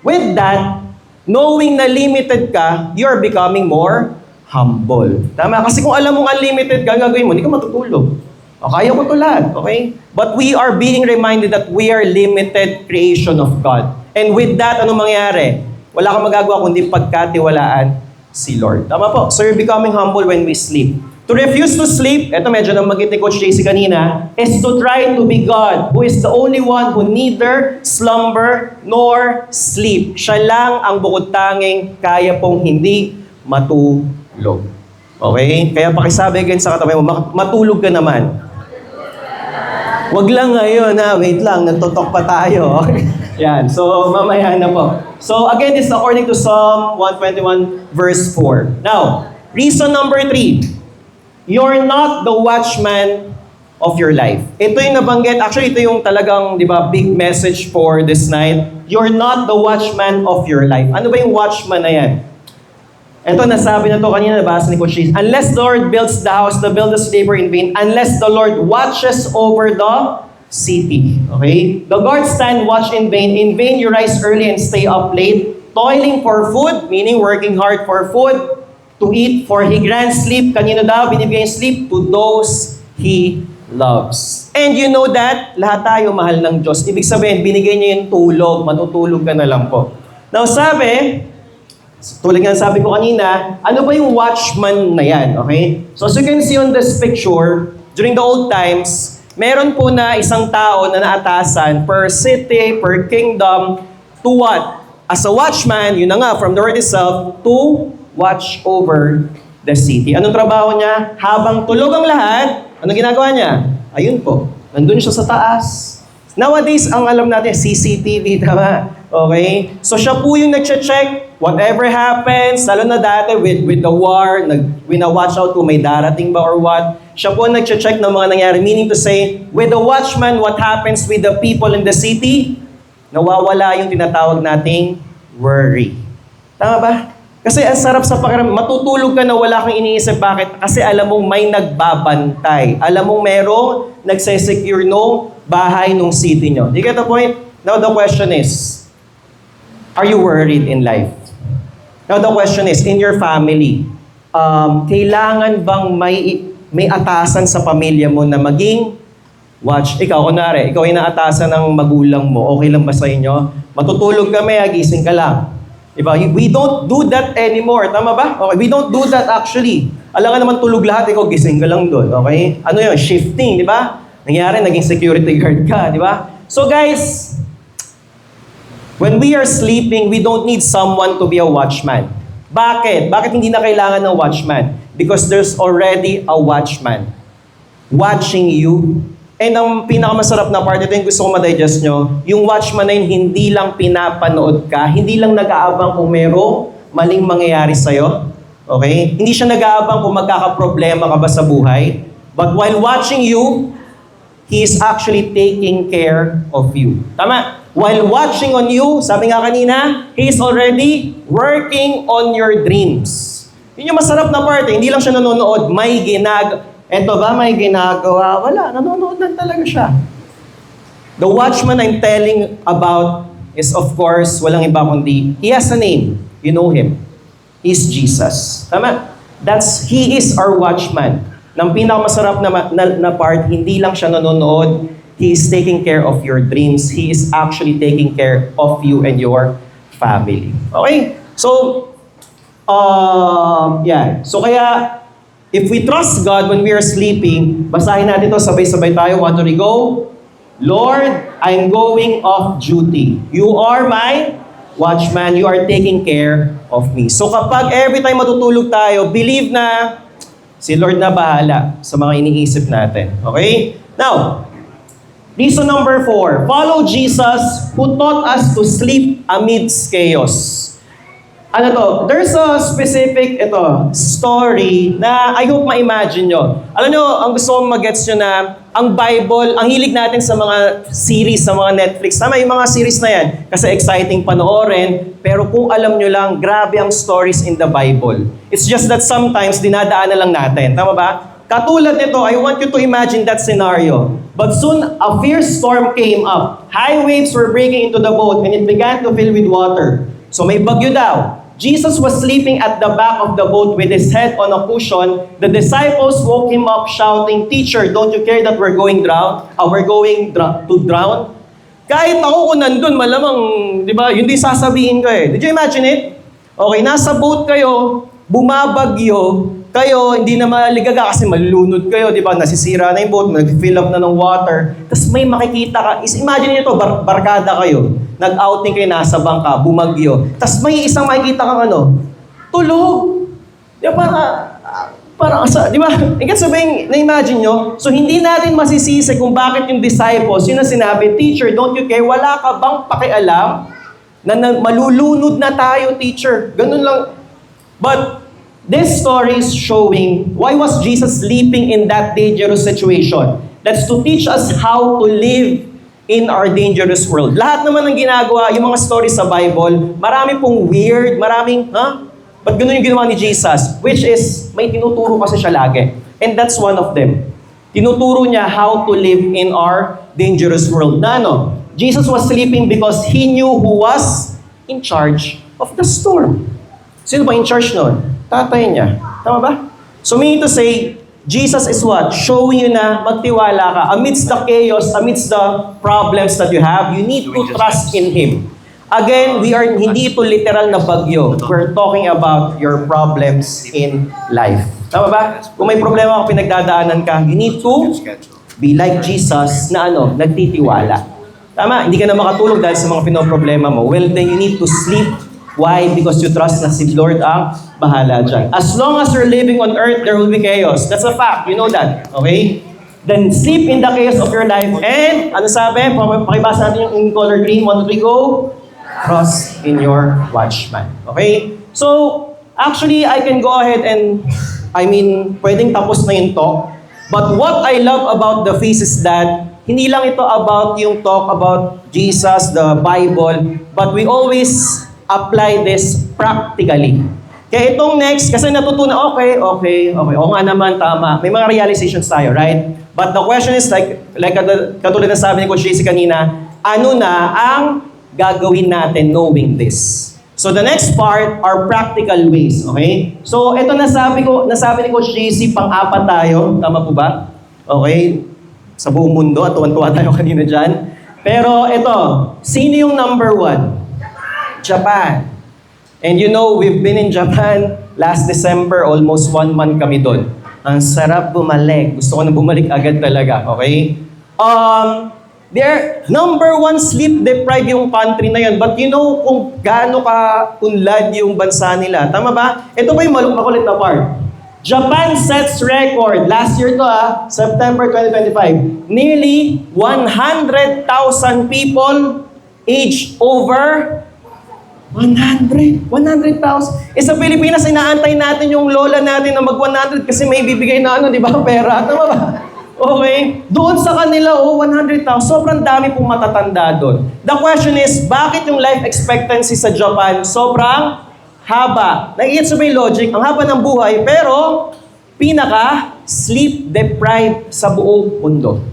with that, knowing na limited ka, you're becoming more humble. Tama? Kasi kung alam mong unlimited ka, gagawin mo, hindi ka matutulog. O, kaya ko ito lahat. Okay? But we are being reminded that we are limited creation of God. And with that, anong mangyari? Wala kang magagawa kundi pagkatiwalaan si Lord. Tama po? So you're becoming humble when we sleep. To refuse to sleep, eto medyo nabanggit ni Coach JC kanina, is to try to be God, who is the only one who neither slumber nor sleep. Siya lang ang bukod tanging kaya pong hindi matulog. Okay? Kaya pakisabi again sa katabi mo, matulog ka naman. Wag lang ngayon ha, wait lang, nagtotok pa tayo. Yan, so mamaya na po. So again, this is according to Psalm 121 verse 4. Now, reason number 3. You're not the watchman of your life. Ito yung nabanggit. Actually, ito yung talagang, di ba, big message for this night. You're not the watchman of your life. Ano ba yung watchman na yan? Ito, nasabi na to kanina, nabasa ni Coach Cheese. Unless the Lord builds the house, the builders labor in vain. Unless the Lord watches over the city. Okay? The guards stand watch in vain. In vain you rise early and stay up late, toiling for food, meaning working hard for food, to eat, for He grants sleep. Kanino daw binibigay yung sleep? To those He loves. And you know that, lahat tayo mahal ng Diyos. Ibig sabihin, binigay niya yung tulog, matutulog ka na lang po. Now sabi, tulad nga sabi ko kanina, ano ba yung watchman na yan? Okay? So as you can see on this picture, during the old times, meron po na isang tao na naatasan per city, per kingdom, to what? As a watchman, yun na nga, from the word itself, to watch over the city. Anong trabaho niya? Habang tulog ang lahat, anong ginagawa niya? Ayun po, nandun siya sa taas. Nowadays, ang alam natin, CCTV, tama? Okay? So siya po yung nag-check, whatever happens, lalo na dati with the war, wina-watch out kung may darating ba or what. Siya po nag-check ng mga nangyari. Meaning to say, with the watchman, what happens with the people in the city? Nawawala yung tinatawag nating worry. Tama ba? Kasi ang sarap sa pakiramdam, matutulog ka na wala kang iniisip. Bakit? Kasi alam mong may nagbabantay. Alam mong merong nagsesecure nung bahay nung city nyo. Do you get the point? Now the question is, are you worried in life? Now the question is, in your family, kailangan bang may may atasan sa pamilya mo na maging watch. Ikaw, kunwari, ikaw ay naatasan ng magulang mo. Okay lang ba sa inyo? Matutulog kami, gising ka lang. Diba? We don't do that anymore. Tama ba? Okay, we don't do that actually. Alam ka naman tulog lahat, ikaw gising ka lang doon. Okay? Ano yun? Shifting, di ba? Nangyari, naging security guard ka, di ba? So guys, when we are sleeping, we don't need someone to be a watchman. Bakit? Bakit hindi na kailangan ng watchman? Because there's already a watchman watching you. And ang pinakamasarap na part, ito yung gusto ko ma-digest nyo, yung watchman na yun, hindi lang pinapanood ka, hindi lang nag-aabang kung merong maling mangyayari sa'yo. Okay? Hindi siya nag-aabang kung magkakaproblema ka ba sa buhay. But while watching you, He is actually taking care of you. Tama? While watching on you, sabi nga kanina, He is already working on your dreams. Yun yung masarap na part. Hindi lang siya nanonood, may eto ba may ginagawa? Wala, nanonood lang talaga siya. The watchman I'm telling about is of course, walang iba kundi, He has a name. You know Him. He's Jesus. Tama? He is our watchman. Nang pinakamasarap na part, hindi lang siya nanonood, He is taking care of your dreams. He is actually taking care of you and your family. Okay? So, yeah. So kaya, if we trust God when we are sleeping, basahin natin ito, sabay-sabay tayo. 1, 2, 3, go. Lord, I'm going off duty. You are my watchman. You are taking care of me. So kapag every time matutulog tayo, believe na si Lord na bahala sa mga iniisip natin. Okay? Now, reason number 4. Follow Jesus who taught us to sleep amidst chaos. Ano to? There's a specific story na I hope ma-imagine nyo. Alam nyo, ang gusto kong mag-gets nyo na ang Bible, ang hilig natin sa mga series, sa mga Netflix. Tama, yung mga series na yan. Kasi exciting panoorin. Pero kung alam nyo lang, grabe ang stories in the Bible. It's just that sometimes dinadaanan lang natin. Tama ba? Katulad nito, I want you to imagine that scenario. But soon, a fierce storm came up. High waves were breaking into the boat and it began to fill with water. So may bagyo daw. Jesus was sleeping at the back of the boat with his head on a cushion. The disciples woke him up shouting, "Teacher, don't you care that we're going to drown?" Kahit ako kung nandun, malamang, di ba, yun din sasabihin ko eh. Did you imagine it? Okay, nasa boat kayo, bumabagyo, kayo, hindi na maligaga kasi malulunod kayo, di ba? Nasisira na yung boat, nag-fill up na ng water. Tapos may makikita ka, imagine nyo ito, barkada kayo. Nag-outing kayo, nasa bangka, bumagyo. Tapos may isang makikita kang tulog. Di ba? Parang, di ba? Hanggang sabihin, na-imagine nyo, so hindi natin masisisi kung bakit yung disciples, yun ang sinabi, "Teacher, don't you care? Wala ka bang pakialam na malulunod na tayo, teacher?" Ganun lang. But, this story is showing why was Jesus sleeping in that dangerous situation. That's to teach us how to live in our dangerous world. Lahat naman ng ginagawa, yung mga stories sa Bible, marami pong weird, maraming, ba't ganun yung ginawa ni Jesus? Which is, may tinuturo kasi siya lagi. And that's one of them. Tinuturo niya how to live in our dangerous world. Na Jesus was sleeping because He knew who was in charge of the storm. Sino ba in charge nun? Tatay niya. Tama ba? So meaning to say, Jesus is what? Showing you na magtiwala ka. Amidst the chaos, amidst the problems that you have, you need to trust in Him. Again, hindi ito literal na bagyo. We're talking about your problems in life. Tama ba? Kung may problema kang pinagdadaanan ka, you need to be like Jesus na nagtitiwala. Tama? Hindi ka na makatulog dahil sa mga pinoproblema mo. Well, then you need to sleep. Why? Because you trust na si Lord ang bahala dyan. As long as you're living on earth, there will be chaos. That's a fact. You know that. Okay? Then sleep in the chaos of your life. And, ano sabi? Pakibasa natin yung in color green. 1, 2, 3, go. Trust in your watchman. Okay? So, actually, I can go ahead and, pwedeng tapos na yung talk. But what I love about the feast is that, hindi lang ito about yung talk about Jesus, the Bible, but we always apply this practically. Kaya itong next, kasi natutunan, okay, oo nga naman, tama. May mga realizations tayo, right? But the question is, like katulad na sabi ni Coach JC kanina, ano na ang gagawin natin knowing this? So the next part are practical ways, okay? So ito nasabi ni Coach JC, pang-apat tayo, tama po ba? Okay? Sa buong mundo, at tuwan-tuwa tayo kanina dyan. Pero ito, sino yung number 1? Japan. And you know, we've been in Japan last December, almost 1 month kami doon. Ang sarap bumalik. Gusto ko na bumalik agad talaga, okay? They're number 1 sleep-deprived yung country na yun. But you know kung gaano ka-unlad yung bansa nila. Tama ba? Ito ba yung makulit na part? Japan sets record. Last year to September 2025. Nearly 100,000 people aged over 100,000. Sa Pilipinas, inaantay natin yung lola natin na mag-100 kasi may bibigay na di ba, pera. Tama ba? Okay? Doon sa kanila, 100,000. Sobrang dami pong matatanda doon. The question is, bakit yung life expectancy sa Japan sobrang haba? Nag-iits ba yung logic? Ang haba ng buhay, pero sleep-deprived sa buong mundo.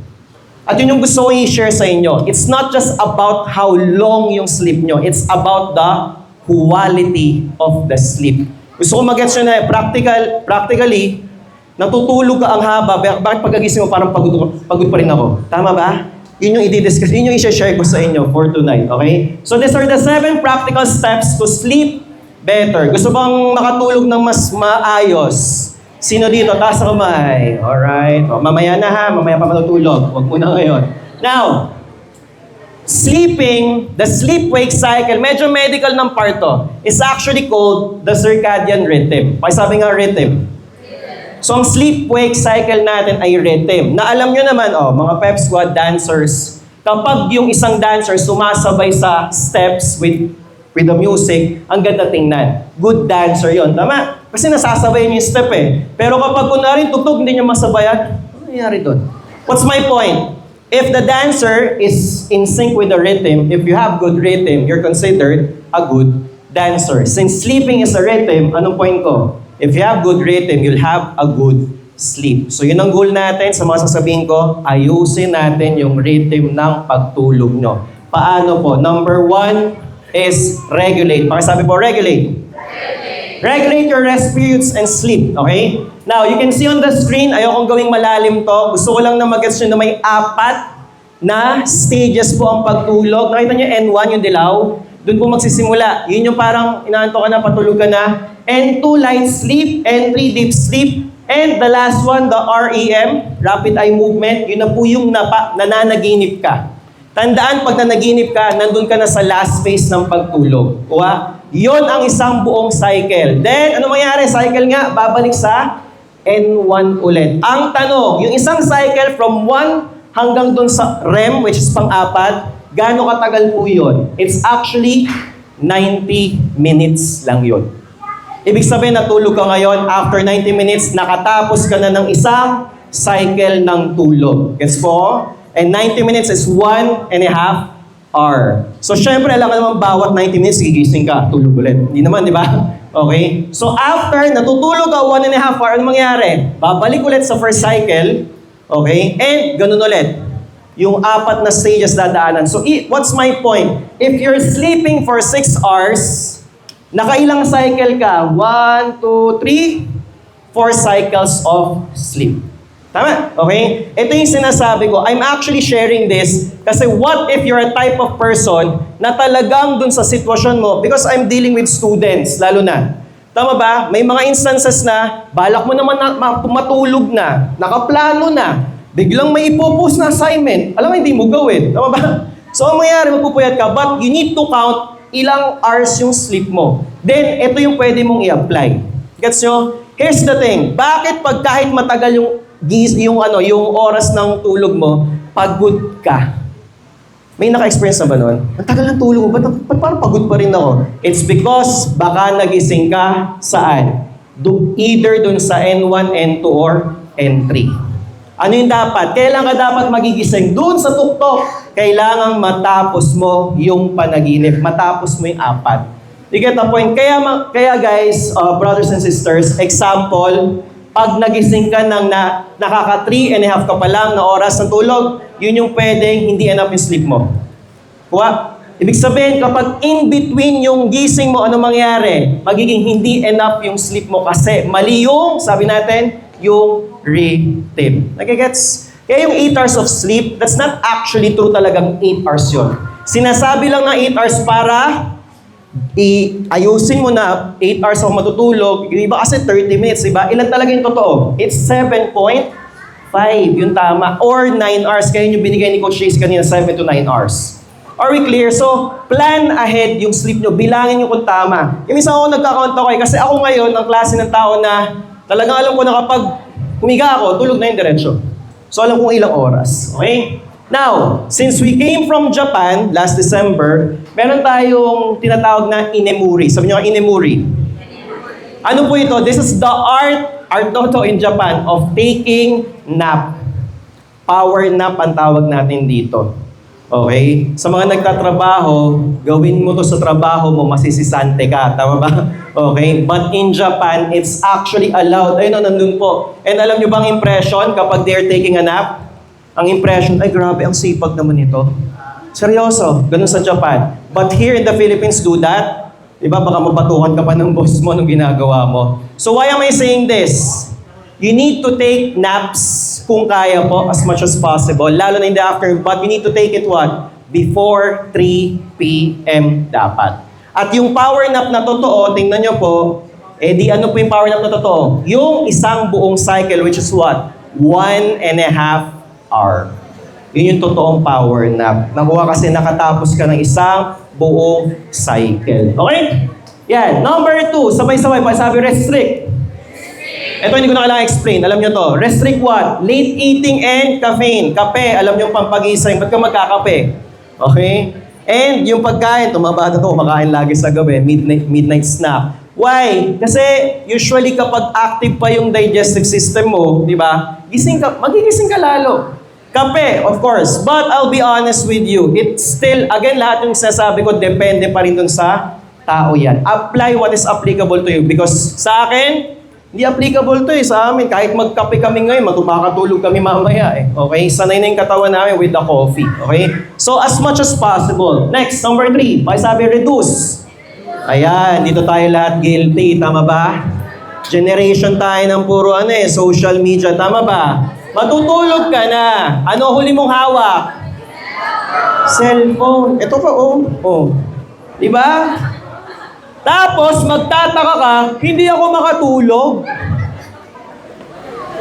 At yun yung gusto ko i-share sa inyo. It's not just about how long yung sleep nyo. It's about the quality of the sleep. Gusto ko mag-gets nyo na practically, natutulog ka ang haba. Bakit pagkagising mo parang pagod pa rin ako? Tama ba? Yun yung i-discuss. Yun yung i-share ko sa inyo for tonight. Okay? So these are the 7 practical steps to sleep better. Gusto bang makatulog ng mas maayos? Sino dito? Taas ang kamay. Alright. O, mamaya na mamaya pa matutulog. Huwag muna ngayon. Now, sleeping, the sleep-wake cycle, medyo medical ng part to, is actually called the circadian rhythm. Pakisabi nga rhythm. So, ang sleep-wake cycle natin ay rhythm. Na alam nyo naman, mga pep squad dancers, kapag yung isang dancer sumasabay sa steps with the music, ang ganda tingnan. Good dancer yon, tama? Kasi nasasabay niyo yung step Pero kapag kunwari tugtog, hindi niya masabayan, ano nangyari doon? What's my point? If the dancer is in sync with the rhythm, if you have good rhythm, you're considered a good dancer. Since sleeping is a rhythm, anong point ko? If you have good rhythm, you'll have a good sleep. So yun ang goal natin sa mga sasabihin ko, ayusin natin yung rhythm ng pagtulog nyo. Paano po? Number 1, is regulate. Pakisabi po, regulate. Regulate your rest periods and sleep. Okay? Now, you can see on the screen, ayokong gawing malalim to. Gusto ko lang na mag-gets nyo na may 4 na stages po ang pagtulog. Nakita nyo N1, yung dilaw? Doon po magsisimula. Yun yung parang inaanto ka na, patulog ka na. N2, light sleep. N3, deep sleep. And the last one, the REM, rapid eye movement. Yun na po yung nananaginip ka. Tandaan, pag nanaginip ka, nandun ka na sa last phase ng pagtulog. Yon ang isang buong cycle. Then, ano mangyari? Cycle nga, babalik sa N1 ulit. Ang tanong, yung isang cycle from 1 hanggang dun sa REM, which is pang-4, gaano katagal po yun? It's actually 90 minutes lang yun. Ibig sabihin, natulog ka ngayon, after 90 minutes, nakatapos ka na ng isang cycle ng tulog. Gets po? And 90 minutes is 1.5 hour. So, syempre, alam ka naman, bawat 90 minutes, gigising ka, tulog ulit. Hindi naman, di ba? Okay? So, after natutulog ka 1.5 hour, ano mangyari? Babalik ulit sa first cycle. Okay? And, ganun ulit. Yung 4 na stages dadaanan. So, what's my point? If you're sleeping for 6 hours, nakailang cycle ka? 1, 2, 3, 4 cycles of sleep. Tama? Okay? Ito yung sinasabi ko. I'm actually sharing this kasi what if you're a type of person na talagang dun sa sitwasyon mo, because I'm dealing with students, lalo na. Tama ba? May mga instances na balak mo naman na matulog na, nakaplano na, biglang may ipopost na assignment, alam mo hindi mo gawin. Tama ba? So, ang mangyayari, magpupuyat ka, but you need to count ilang hours yung sleep mo. Then, ito yung pwede mong i-apply. Gets nyo? Here's the thing. Bakit pag kahit matagal yung oras ng tulog mo, pagod ka? May naka-experience na ba nun? Ang tagal ng tulog mo, ba't parang pagod pa rin ako? It's because baka nagising ka saan? Either dun sa N1, N2, or N3. Ano yung dapat? Kailan ka dapat magigising? Dun sa tuktok, kailangan matapos mo yung panaginip. Matapos mo yung 4. You get the point? Kaya guys, brothers and sisters, example, pag nagising ka ng nakaka 3.5 ka pa lang na oras ng tulog, yun yung pwedeng hindi enough yung sleep mo. Ibig sabihin, kapag in between yung gising mo, ano mangyari? Magiging hindi enough yung sleep mo kasi mali yung, sabi natin, yung rhythm. Nagigets? Kaya yung 8 hours of sleep, that's not actually true talagang 8 hours yun. Sinasabi lang ng 8 hours para ayusin mo na 8 hours ako matutulog. Yung iba kasi 30 minutes, diba? Ilan talaga yung totoo? It's 7.5 yung tama. Or 9 hours. Kaya yung binigay ni Coach Chase kanina, 7 to 9 hours. Are we clear? So, plan ahead yung sleep nyo. Bilangin nyo kung tama. Yung minsan ako nagkakount ako kasi ako ngayon, ang klase ng tao na talagang alam ko na kapag humiga ako, tulog na yung diretsyo. So, alam kong ilang oras. Okay? Now, since we came from Japan last December, meron tayong tinatawag na inemuri. Sabi nyo, inemuri. Ano po ito? This is the art toto in Japan of taking nap. Power nap ang tawag natin dito. Okay? Sa mga nagtatrabaho, gawin mo to sa trabaho mo, masisisante ka. Tama ba? Okay? But in Japan, it's actually allowed. Ayun, nandun po. And alam nyo bang impression kapag they're taking a nap? Ang impression, ay grabe, ang sipag naman ito. Seryoso, ganun sa Japan. But here in the Philippines, do that. Diba, baka mapatukan ka pa ng boss mo nung ginagawa mo. So why am I saying this? You need to take naps kung kaya po as much as possible, lalo na in the afternoon, but you need to take it what? Before 3 p.m. dapat. At yung power nap na totoo, tingnan nyo po, ano po yung power nap na totoo? Yung isang buong cycle, which is what? 1.5 hour. Yun yung totoong power nap. Nakuha kasi nakatapos ka ng isang buong cycle. Okay? Yan. Number 2, sabay-sabay, sabi restrict. Ito hindi ko na kailangan explain. Alam nyo to. Restrict what? Late eating and caffeine. Kape. Alam nyo pampagising. Ba't ka magkakape? Okay? And yung pagkain, tumabata to, kumakain lagi sa gabi. Midnight snack. Why? Kasi usually kapag active pa yung digestive system mo, di ba? Magigising ka lalo. Kape, of course. But I'll be honest with you. It's still, again, lahat yung sinasabi ko, depende pa rin dun sa tao yan. Apply what is applicable to you. Because sa akin, hindi applicable to sa amin. Kahit magkape kami ngayon, makakatulog kami mamaya Okay? Sanay na yung katawan namin with the coffee. Okay? So, as much as possible. Next, number 3. Pakisabi, reduce. Ayan, dito tayo lahat guilty. Tama ba? Generation tayo ng puro social media. Tama ba? Matutulog ka na. Ano huli mong hawak? Cellphone. Ito pa, Diba? Tapos, magtataka ka, hindi ako makatulog.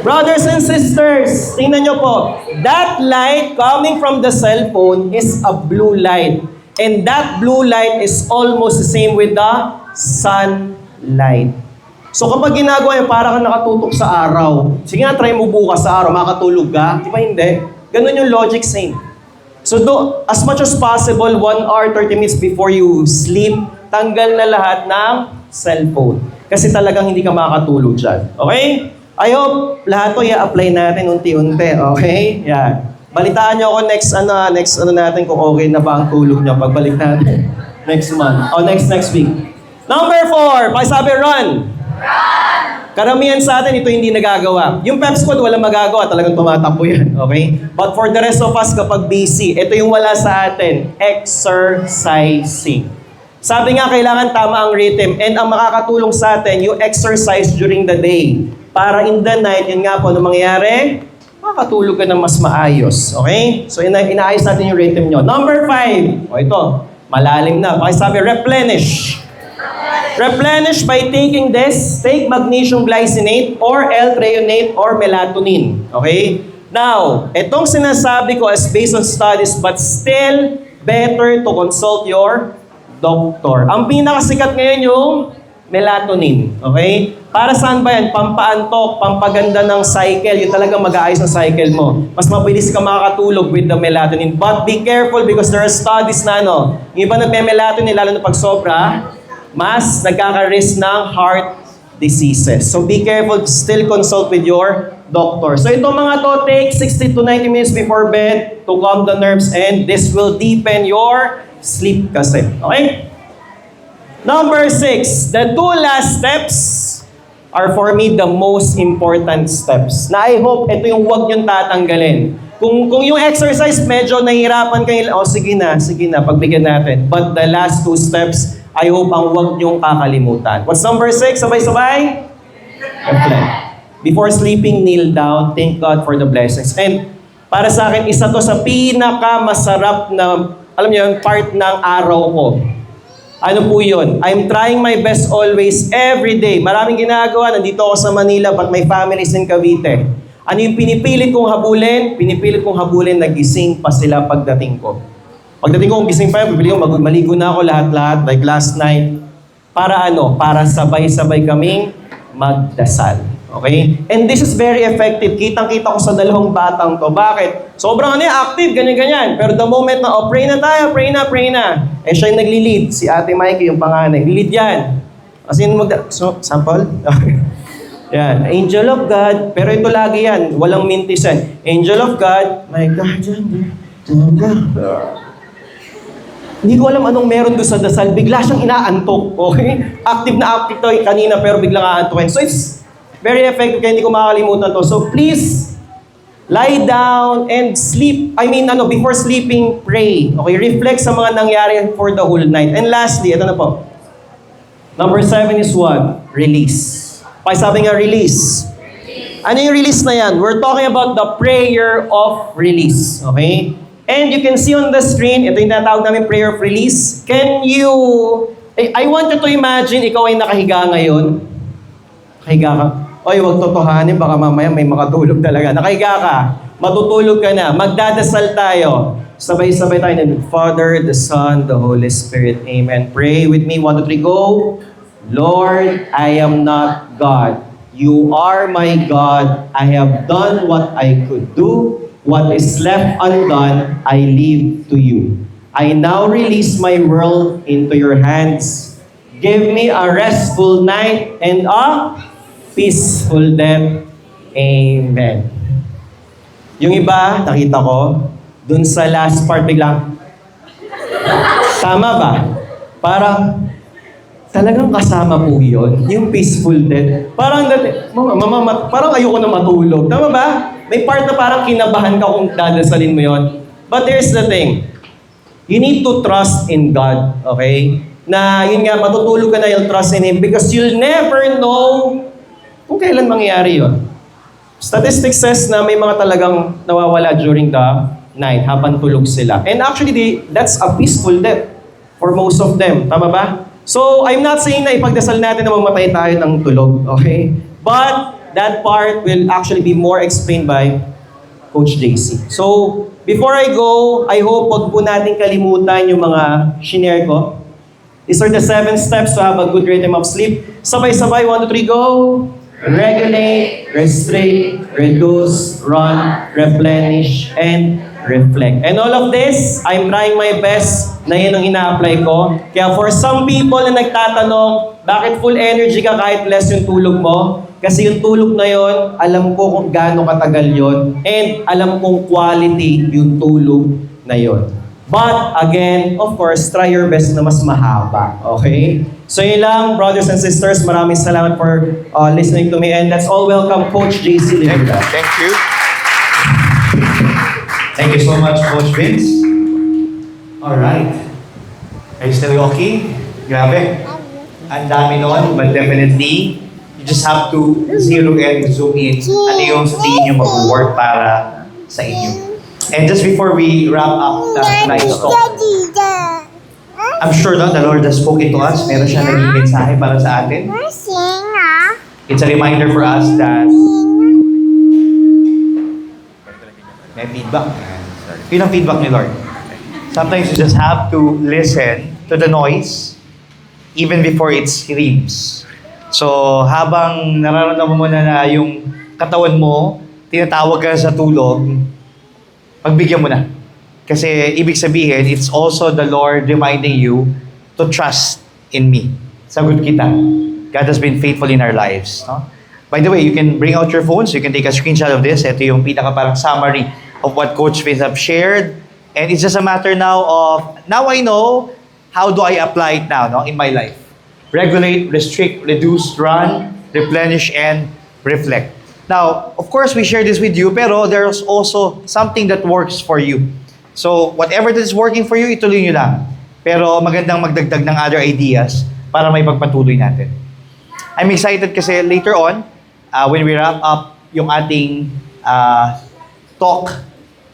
Brothers and sisters, tingnan nyo po. That light coming from the cellphone is a blue light. And that blue light is almost the same with the sunlight. So kapag ginagawa yun, para kang nakatutok sa araw. Sige nga, try mo bukas sa araw, makatulog ka. Di ba hindi? Ganun yung logic same. So as much as possible, 1 hour, 30 minutes before you sleep, tanggal na lahat ng cellphone. Kasi talagang hindi ka makakatulog dyan. Okay? I hope lahat to i-apply natin unti-unti. Okay? Yan. Balitaan nyo ako next natin kung okay na ba ang tulog nyo pagbalik natin. Next month. O next week. Number 4. Pakisabi, run! Karamihan sa atin, ito hindi nagagawa. Yung pep squad, walang magagawa. Talagang tumatakbo yan. Okay? But for the rest of us, kapag busy, ito yung wala sa atin. Exercising. Sabi nga, kailangan tama ang rhythm. And ang makakatulong sa atin, yung exercise during the day. Para in the night, yun nga po, ano mangyayari? Makakatulog ka ng mas maayos. Okay? So, inaayos natin yung rhythm nyo. Number 5. O ito, malalim na. Pakisabi, replenish. Replenish by taking this. Take magnesium glycinate or L-threonate or melatonin. Okay? Now, itong sinasabi ko is based on studies but still better to consult your doctor. Ang pinakasikat ngayon yung melatonin. Okay? Para saan ba yan? Pampaantok, pampaganda ng cycle. Yung talagang mag-aayos ng cycle mo. Mas mabilis ka makakatulog with the melatonin. But be careful because there are studies na yung iba nagme-melatonin, lalo na pag sobra, mas nagkaka-risk ng heart diseases. So be careful, still consult with your doctor. So itong mga to, take 60 to 90 minutes before bed to calm the nerves and this will deepen your sleep kasi. Okay? Number 6, the 2 last steps are for me the most important steps. Na I hope ito yung huwag niyong tatanggalin. Kung yung exercise medyo nahihirapan kayo, sige na, pagbigyan natin. But the last 2 steps, I hope ang huwag niyong kakalimutan. What's number 6? Sabay-sabay? Reflect. Before sleeping, kneel down. Thank God for the blessings. And para sa akin, isa to sa pinakamasarap na, alam niyo yun, part ng araw ko. Ano po yun? I'm trying my best always, every day. Maraming ginagawa. Nandito ako sa Manila, but my family is in Cavite. Ano yung pinipilit kong habulin? Pinipilit kong habulin, nagising pa sila pagdating ko. Pagdating ko, gising pa yun, pipili ko, maligo na ako lahat-lahat, like last night. Para ano? Para sabay-sabay kaming magdasal. Okay? And this is very effective. Kitang-kita ko sa dalawang batang to. Bakit? Sobrang active, ganyan-ganyan. Pero the moment na, pray na tayo, pray na. Eh, siya yung nagli-lead. Si Ate Mikey, yung panganay. Lead yan. Kasi so, sample? Yan. Angel of God. Pero ito lagi yan. Walang mintisan. Angel of God. My guardian. Hindi ko alam anong meron doon sa dasal. Bigla siyang inaantok. Okay? Active na active to kanina pero biglang aantokin. So it's very effective kaya hindi ko makakalimutan to. So please, lie down and sleep. Before sleeping, pray. Okay? Reflect sa mga nangyari for the whole night. And lastly, ito na po. Number 7 is what? Release. Sabi nga, release. Ano yung release na yan? We're talking about the prayer of release. Okay? And you can see on the screen, ito yung tinatawag namin prayer of release. I want you to imagine, ikaw ay nakahiga ngayon. Nakahiga ka. Oy, huwag totohanin, baka mamaya may makatulog talaga. Nakahiga ka. Matutulog ka na. Magdadasal tayo. Sabay-sabay tayo na. Father, the Son, the Holy Spirit. Amen. Pray with me. 1, 2, 3, go. Lord, I am not God. You are my God. I have done what I could do. What is left undone, I leave to you. I now release my world into your hands. Give me a restful night and a peaceful death. Amen. Yung iba, nakita ko, dun sa last part biglang, tama ba? Parang, talagang kasama po yun, yung peaceful death. Parang ayoko na matulog. Tama ba? May part na parang kinabahan ka kung dadasalin mo yon. But here's the thing. You need to trust in God. Okay? Na yun nga, matutulog ka na, you'll trust in Him because you'll never know kung kailan mangyayari yun. Statistics says na may mga talagang nawawala during the night habang tulog sila. And actually, that's a peaceful death for most of them. Tama ba? So, I'm not saying na ipagdasal natin na mamatay tayo ng tulog, okay? But, that part will actually be more explained by Coach JC. So, before I go, I hope wag po natin kalimutan yung mga shinare ko. These are the 7 steps to have a good rhythm of sleep. Sabay-sabay, 1, 2, 3, go! Regulate, restrict, reduce, run, replenish, and reflect. And all of this, I'm trying my best na yun ang ina-apply ko. Kaya for some people na nagtatanong, bakit full energy ka kahit less yung tulog mo? Kasi yung tulog na yon, alam ko kung gaano katagal yon, and alam kong quality yung tulog na yon. But again, of course, try your best na mas mahaba. Okay? So yun lang, brothers and sisters, maraming salamat for listening to me. And let's all welcome Coach JC Libertad. Thank you. Thank you so much, Coach Vince. Alright. Are you still okay? Grabe. Ang dami nun, but definitely, you just have to zero and zoom in. Ano yung sa tingin nyo mag-work para sa inyo. And just before we wrap up tonight's talk, I'm sure that the Lord has spoken to us. Meron siya naging mensahe para sa atin. It's a reminder for us that may feedback. Yun ang feedback ni Lord. Sometimes you just have to listen to the noise even before it screams. So, habang nararamdaman mo na yung katawan mo, tinatawag ka sa tulog, pagbigyan mo na. Kasi ibig sabihin, it's also the Lord reminding you to trust in me. Sagot kita. God has been faithful in our lives. No? By the way, you can bring out your phones. You can take a screenshot of this. Ito yung pinaka parang summary of what Coach Vince have shared. And it's just a matter now of, now I know, how do I apply it now in my life? Regulate, restrict, reduce, run, replenish, and reflect. Now, of course, we share this with you, pero there's also something that works for you. So, whatever that is working for you, ituloy nyo lang. Pero magandang magdagdag ng other ideas para may pagpatuloy natin. I'm excited kasi later on, when we wrap up yung ating talk,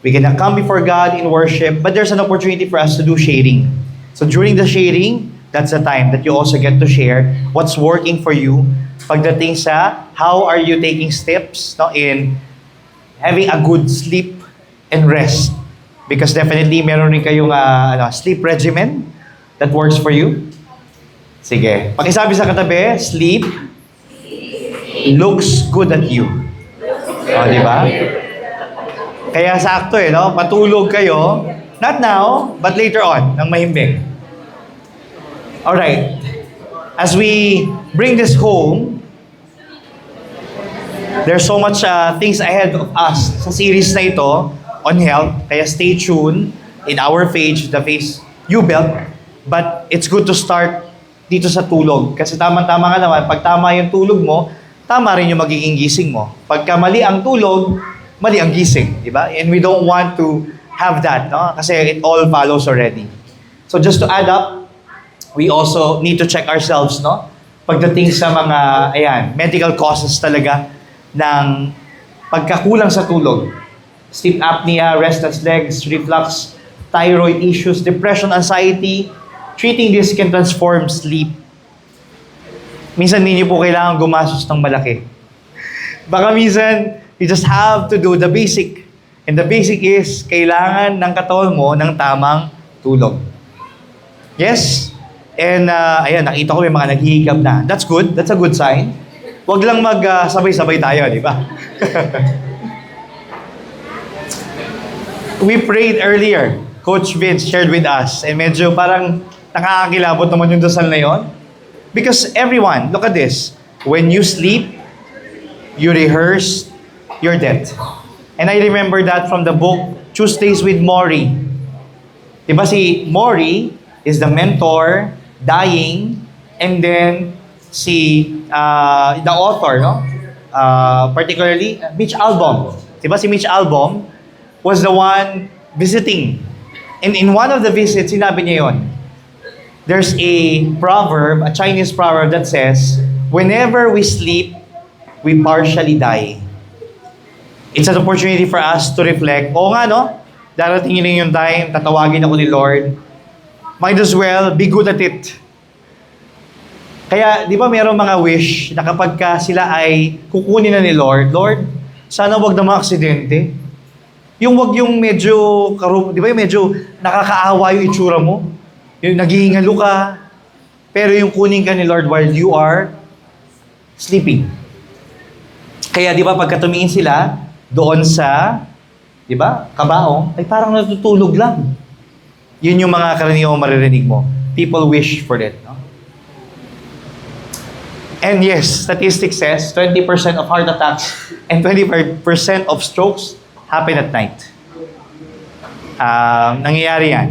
we can come before God in worship, but there's an opportunity for us to do sharing. So during the sharing, that's the time that you also get to share what's working for you pagdating sa how are you taking steps in having a good sleep and rest. Because definitely meron rin kayong sleep regimen that works for you. Sige. Pakisabi sa katabi, sleep looks good at you. O, di ba? Kaya sakto no? Matulog kayo, not now, but later on, ng mahimbing. Alright. As we bring this home, there's so much things ahead of us sa series na ito on health. Kaya stay tuned in our page, the face you built. But it's good to start dito sa tulog. Kasi tama-tama nga naman, pag tama yung tulog mo, tama rin yung magiging gising mo. Pagka mali ang tulog, mali ang gising, di ba? And we don't want to have that, no? Kasi it all follows already. So just to add up, we also need to check ourselves, no? Pagdating sa mga, medical causes talaga ng pagkakulang sa tulog. Sleep apnea, restless legs, reflux, thyroid issues, depression, anxiety. Treating this can transform sleep. Minsan hindi po kailangan gumastos ng malaki. Baka minsan, you just have to do the basic. And the basic is, kailangan ng katawan mo ng tamang tulog. Yes? And, nakita ko may mga naghihigap na. That's good. That's a good sign. Huwag lang sabay-sabay tayo, di ba? We prayed earlier. Coach Vince shared with us. And medyo parang nakakakilabot naman yung dasal na yon. Because everyone, look at this. When you sleep, you rehearse your death. And I remember that from the book, Tuesdays with Maury. Diba si Maury is the mentor, dying, and then the author, no? Particularly, Mitch Albom. Diba si Mitch Albom was the one visiting. And in one of the visits, sinabi niya yon. There's a proverb, a Chinese proverb that says, whenever we sleep, we partially die. It's an opportunity for us to reflect. Oo nga, no? Darating yun yung time, tatawagin ako ni Lord. Might as well be good at it. Kaya, di ba mayroong mga wish na kapag sila ay kukunin na ni Lord, Lord, sana wag na aksidente. Yung wag yung medyo, di ba yung medyo nakakaawa yung itsura mo? Yung naghihingalo ka, pero yung kunin ka ni Lord while you are sleeping. Kaya di ba pagka tumingin sila doon sa, di ba, kabaong, ay parang natutulog lang. Yun yung mga karaniwang maririnig mo. People wish for that. No? And yes, statistics says 20% of heart attacks and 25% of strokes happen at night. Nangyayari yan.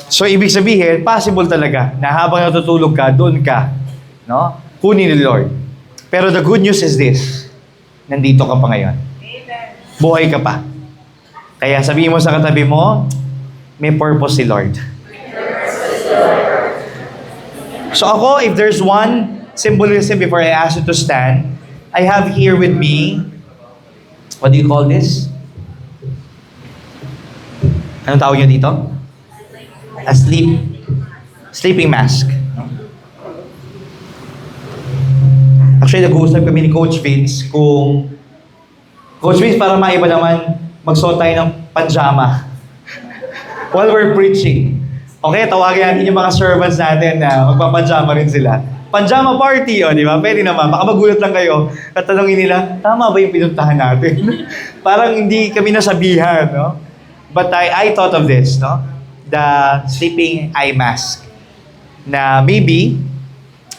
So, ibig sabihin, possible talaga na habang natutulog ka, doon ka, no? Kunin ni Lord. Pero the good news is this, nandito ka pa ngayon. Buhay ka pa. Kaya sabihin mo sa katabi mo, may purpose si Lord. So ako, if there's one symbolism before I ask you to stand, I have here with me, what do you call this? Anong tawag niyo dito? A sleeping mask. Actually, nag-uusap kami ni Coach Vince kung Coach Vince, para maiba naman, magsuot tayo ng pajama while we're preaching. Okay, tawagin natin yung mga servants natin na magpapajama rin sila. Pajama party, di ba? Pwede naman. Baka magulat lang kayo at tanongin nila, tama ba yung pinuntahan natin? Parang hindi kami nasabihan, no? But I thought of this, no? The sleeping eye mask. Na maybe,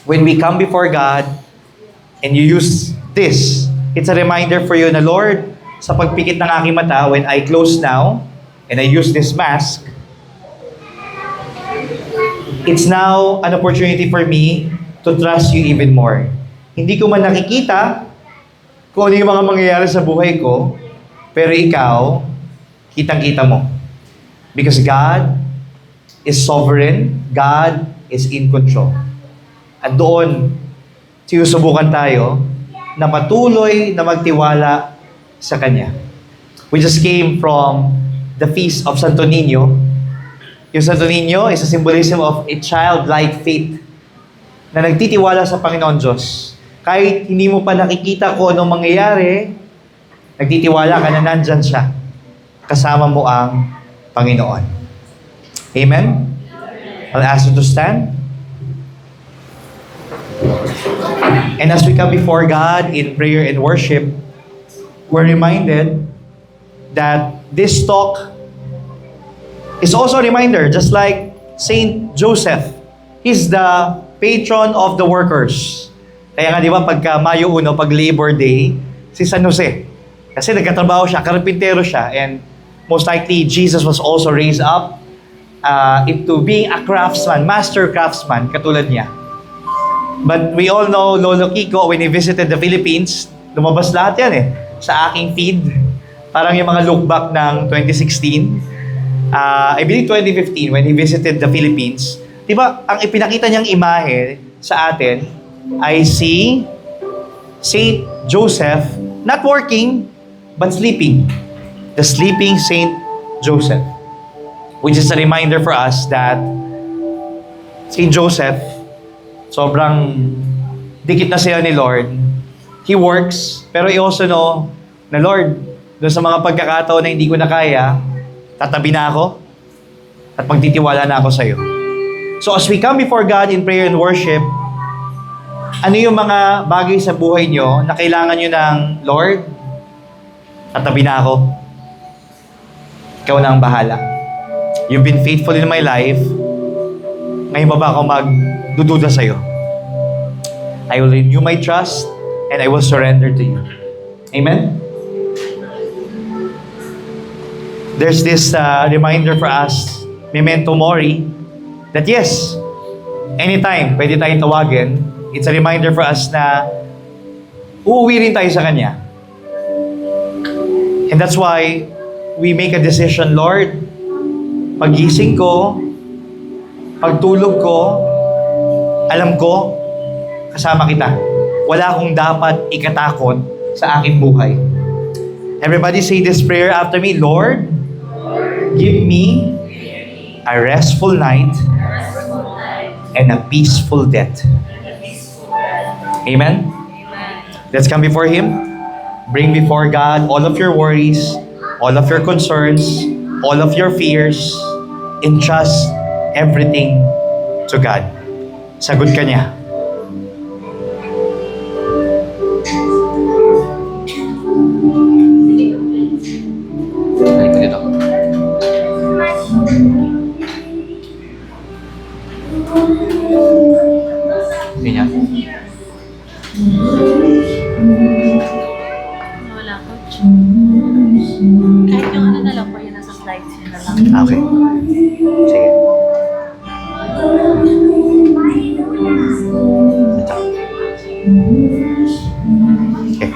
when we come before God, and you use this, it's a reminder for you na, Lord, sa pagpikit ng aking mata, when I close now, and I use this mask, it's now an opportunity for me to trust you even more. Hindi ko man nakikita, kung ano yung mga mangyayari sa buhay ko, pero ikaw, kitang-kita mo. Because God is sovereign, God is in control. At doon, sinusubukan tayo na patuloy na magtiwala sa Kanya. We just came from the Feast of Santo Niño. Yung Santo Niño is a symbolism of a childlike faith na nagtitiwala sa Panginoon Diyos. Kahit hindi mo pa nakikita kung anong mangyayari, nagtitiwala ka na nandyan siya. Kasama mo ang Panginoon. Amen? I'll ask you to stand. And as we come before God in prayer and worship, we're reminded that this talk is also a reminder, just like Saint Joseph. He's the patron of the workers. Kaya nga di ba, pagka Mayo 1, pag Labor Day, si San Jose. Kasi nagkatrabaho siya, karpintero siya, and most likely Jesus was also raised up into being a craftsman, master craftsman, katulad niya. But we all know Lolo Kiko, when he visited the Philippines, lumabas lahat yan sa aking feed. Parang yung mga look back ng 2016. I believe 2015, when he visited the Philippines. Di ba, ang ipinakita niyang imahe sa atin ay si Saint Joseph, not working, but sleeping. The sleeping Saint Joseph. Which is a reminder for us that Saint Joseph, sobrang dikit na sila ni Lord. He works, pero he also know na Lord, doon sa mga pagkakataon na hindi ko na kaya, tatabi na ako at magtitiwala na ako sa iyo. So as we come before God in prayer and worship, ano yung mga bagay sa buhay nyo na kailangan nyo ng Lord, tatabi na ako. Ikaw na ang bahala. You've been faithful in my life. Ngayon ba ako magdududa sa iyo? I will renew my trust and I will surrender to you. Amen? There's this reminder for us, memento mori, that yes, anytime pwede tayong tawagin. It's a reminder for us na uuwi rin tayo sa Kanya. And that's why we make a decision, Lord, pagising ko, pagtulog ko, alam ko, kasama kita. Wala akong dapat ikatakot sa aking buhay. Everybody say this prayer after me. Lord, give me a restful night and a peaceful death. Amen? Let's come before Him. Bring before God all of your worries, all of your concerns, all of your fears. Entrust everything to God. Sagot ka niya. Dito. Ganyan. Wala ko. Kahit yung ano na lang po, yun nasa slides yun na lang. Okay. Sige. Ito. Okay.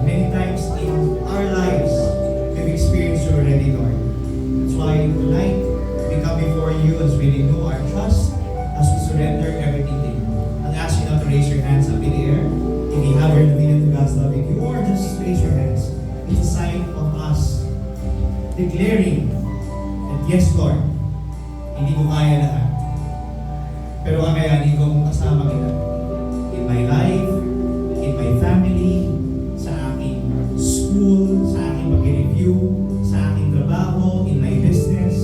many times in our lives, we've experienced you already, Lord. That's why tonight, we come before you as we renew our trust, as we surrender everything to you. I'll ask you now to raise your hands up in the air. If you have your dominion to God's love in you, or just raise your hands. It's a sign of us declaring that yes, Lord, hindi ko kaya lahat. Pero kakayanin kong kasama kita. In my life, in my family, sa aking school, sa aking pag-review, sa aking trabaho, in my business,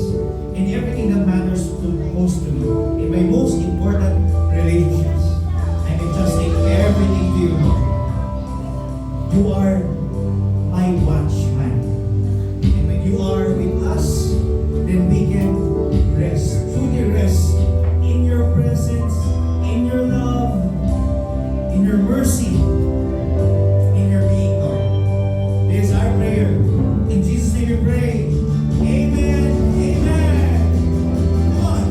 in everything that matters most to me, in my most important relationships. I'm entrusting everything to you, Lord. You are my watchman. And when you are with us, then we can rest, truly rest in your presence, in your love, in your mercy, in your being, Lord. This is our prayer. In Jesus' name we pray. Amen. Amen. Come on.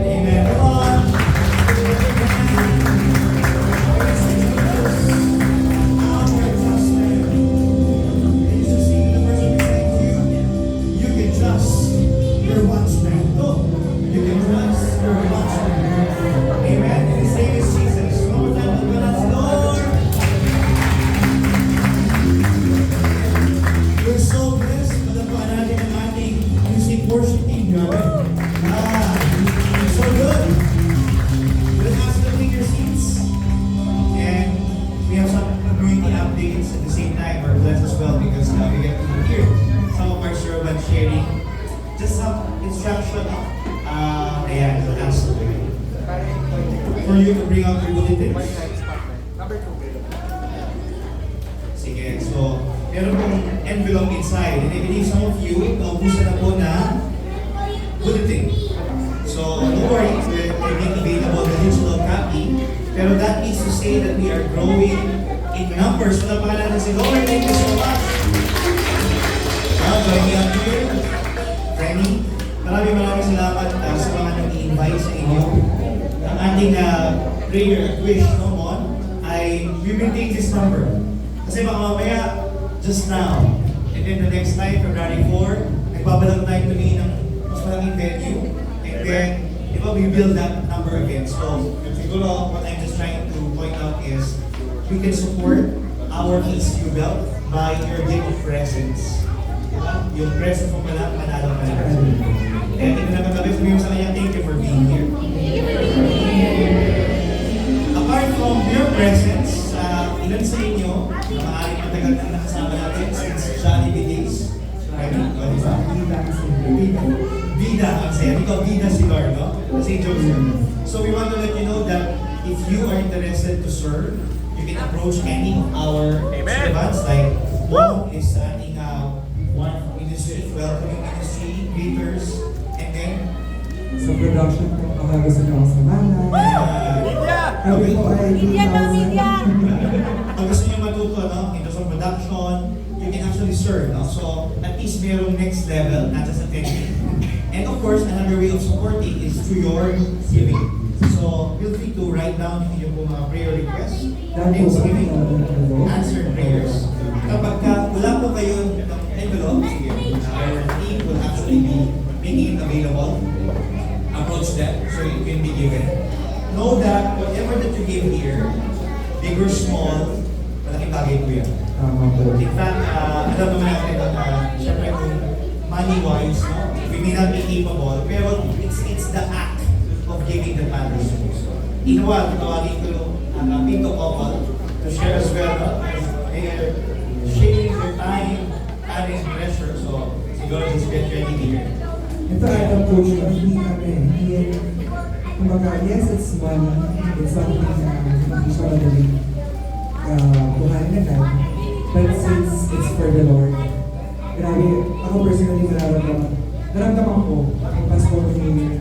Amen. Come on. You can trust your watchman. No, you can trust your watchman. Amen. His name is Jesus. One more time, let's go, Lord. We're so blessed. Malapaan natin ang ating music worship team. Grabe. So good. We'll ask you to take your seats. And we have some community updates at the same time. We're blessed as well because we get to hear some of our servants sharing just some instruction. Ayan, we'll ask for you to bring out your bulletins. Sige, so meron pong envelope inside. And I believe some of you, naubusan na po na bulletin. So don't worry, we'll make available the digital copy. Pero that means to say that we are growing in numbers. Wala pa natin si Lord. Thank you so much. Now, join me up here. Renny, maraming salamat sa mga nag-i-invite sa inyo. Ang ating prayer at wish, no, Mon, ay we will take this number. Kasi baka mamaya, just now, and then the next time, February 4, nagbabalag tayo tuloy ng mas malaking venue. And then, di ba, we build that number again. So, siguro, what I'm just trying to point out is, we can support our ECU belt by your gift of presence. Diba? Yung presence mo pala, panalo ka na. And ito na katabi, sabihin mo sa kanya, thank you for being here. Apart from your presence, ilan sa inyo, na maaaring matagal na nakasama natin since Jollibee days? Vida, ang saya. Ikaw, Vida si Lord, no? St. Joseph. So we want to let you know that if you are interested to serve, you can approach any of our servants like Mom is ating one ministry, welcoming ministry, greeters, and then Sa production po, baka gusto niyo ako samahan. Kami po ay 2,000. Pag gusto niyo matuto, no, ito sa production, you can actually serve, no? So, at least merong next level, not just a technique. And of course, another way of supporting is through your giving. So, feel free to write down yung inyong mga prayer requests, thanksgiving, answered prayers. Kapag wala po kayo ng envelope, sige, our team will actually be making it available. Approach them so it can be given. Know that whatever that you give here, big or small, malaking bagay po yan. Tama po. In fact, alam naman natin na syempre kung money-wise, no, we may not be capable, pero it's the act of giving that matters most. Inawa, tawagin ko ang Pinto couple to share as well, no? They're sharing their time, talent, pressure, so siguro just get ready here. Ito ay approach ko, kumbaga, yes, it's money, it's something na hindi siya madaling buhayin agad, but since it's for the Lord, grabe, ako personally naramdaman ko, ang Pasko ko yung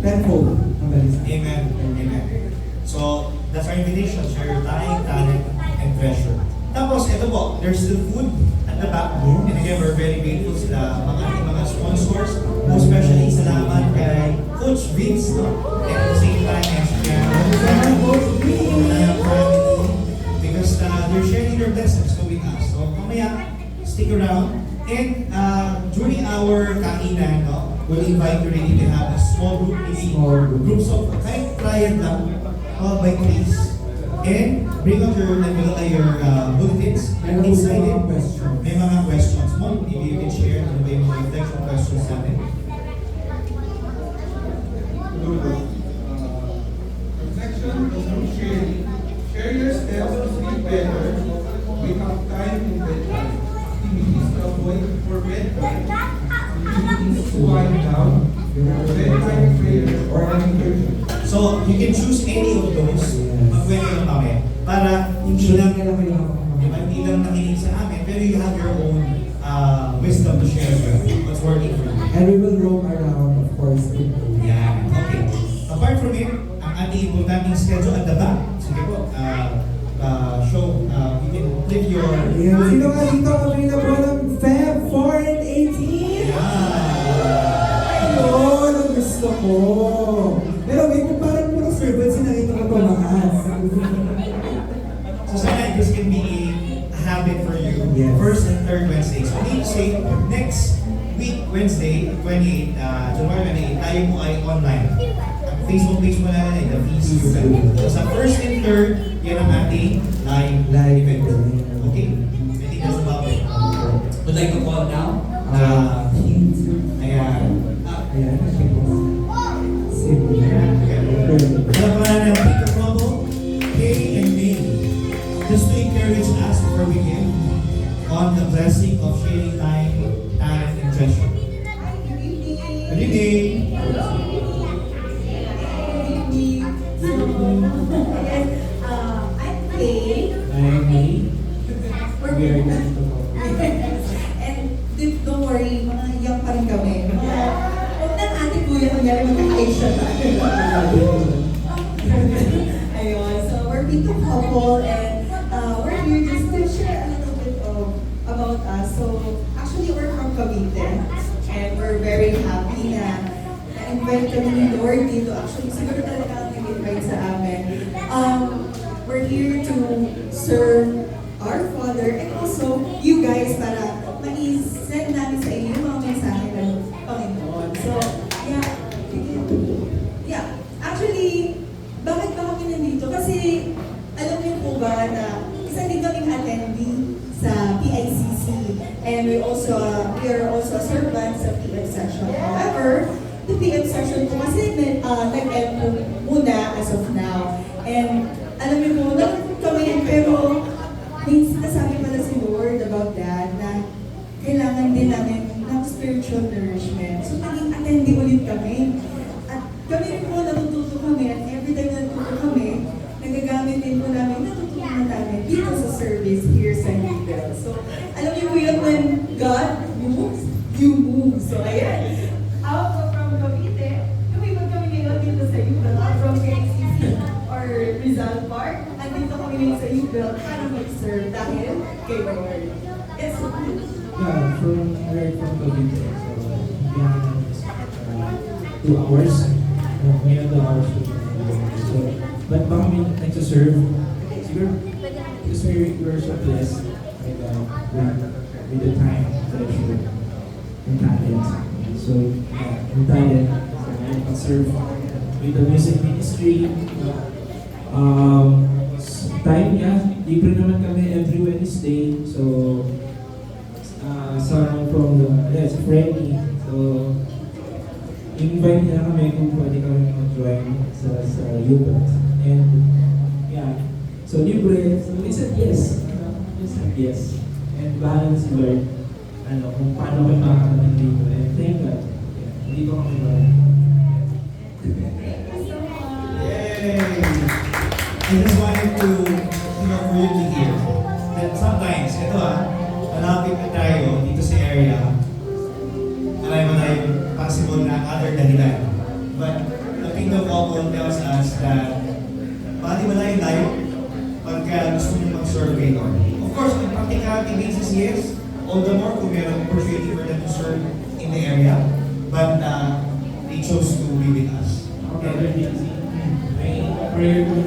tenfold ang balisa. Amen. Amen. So, that's our invitation. Share your time, talent, and treasure. Tapos, ito po, there's still food at the back. And again, we're very grateful sa ating mga sponsors. Most especially, salamat kay Coach Vince, no? And at the same time, Coach family, because they're sharing their blessings with us. So, mamaya, stick around. And during our kainan, no, we'll invite you really to have a small group meeting. Groups of kahit client lang, by please. And bring out your bulletins. And inside it, may mga questions mo. Maybe you can share ano ba yung mga reflection questions natin. Reflection is from sharing. Share your steps to sleep better. Wake up time in bedtime. Activities to avoid for bedtime. Activities to wind down. Bedtime prayer or meditation. So, you can choose any of those. Magkwento lang kami. Para hindi lang nakinig sa amin, pero you have your own wisdom to share as well. What's working for you. And we will roam around, of course. Yeah, okay. Apart from it, ang ating importanteng schedule at the back. Sige po, show, you can click your... Yeah, sino nga dito available ng Feb 4 and 18? Yeah! Ayun, ang gusto ko. Pero wait, kung parang puro servants, nakita ko tumaas. So sana this can be a habit for you. Yes. First and third Wednesday. So meaning say, next week, Wednesday, 28, January 28, tayo mo ay online. Ang Facebook page mo na ay The VCU. So sa first and third, yan ang ating live event. Okay? I think that's about it. Would like to call now? Ayan. Ayan, simple. Alam mo na ng Tito Promo, Kay and May, just to encourage us before we give on the blessing of sharing time, talent, and treasure. Good evening. I'm Kay. I'm May. We're We are going to talk. And don't worry, mga young pa rin kami. Huwag na ate kuya kunyari magkaka-Asia na. Ayun, so we're Pinto couple and we're here just to share a little bit about us. So actually we're from Cavite and we're very happy na na-invite kami ni Lord dito. Actually siguro talaga ang nag-invite sa amin. We're here to serve our Father and also you guys para ma-send namin sa inyo yung mga mensahe ng Panginoon. So, yeah. Actually, bakit ba kami nandito? Kasi, alam niyo po ba na isa din kaming attendee sa PICC and we are also servants sa PM session. However, the PM session po kasi nag-end po muna as of now. And alam niyo po, nalungkot kami pero may sinasabi pala si Lord about that na kailangan din namin ng spiritual nourishment. So, naging attendee ulit kami. At kami rin po natututo kami at every time natututo kami, Park, andito kami ngayon sa U-Belt para mag-serve dahil kay Lord. Yes, Yeah, from right from Cavite. So, behind us, 2 hours. May 2 hours to so, but baka may nagsaserve. Siguro, because we're so blessed with the time, treasure, and talent. So, yung talent, so, serve with the music ministry. Time niya, libre naman kami every Wednesday. So, someone from si Freddy. So, invite niya kami kung pwede kami mag-join sa U-Belt. And, yeah. So, libre. So, we said yes. We said yes. And bahala si Lord. Kung paano kayo makakarating dito. And thank God. Yeah, hindi ko kami ba. Yay! I just wanted to, for you to hear that sometimes, ito malapit na tayo dito sa area, marami possible na other dahilan. But the Kingdom of God tells us that bali malayo tayo pagka gusto nyo mag-serve kay Lord. Of course, on practicality basis, yes, all the more kung meron opportunity for them to serve in the area, but they chose to be with us. Very busy. May prayer ko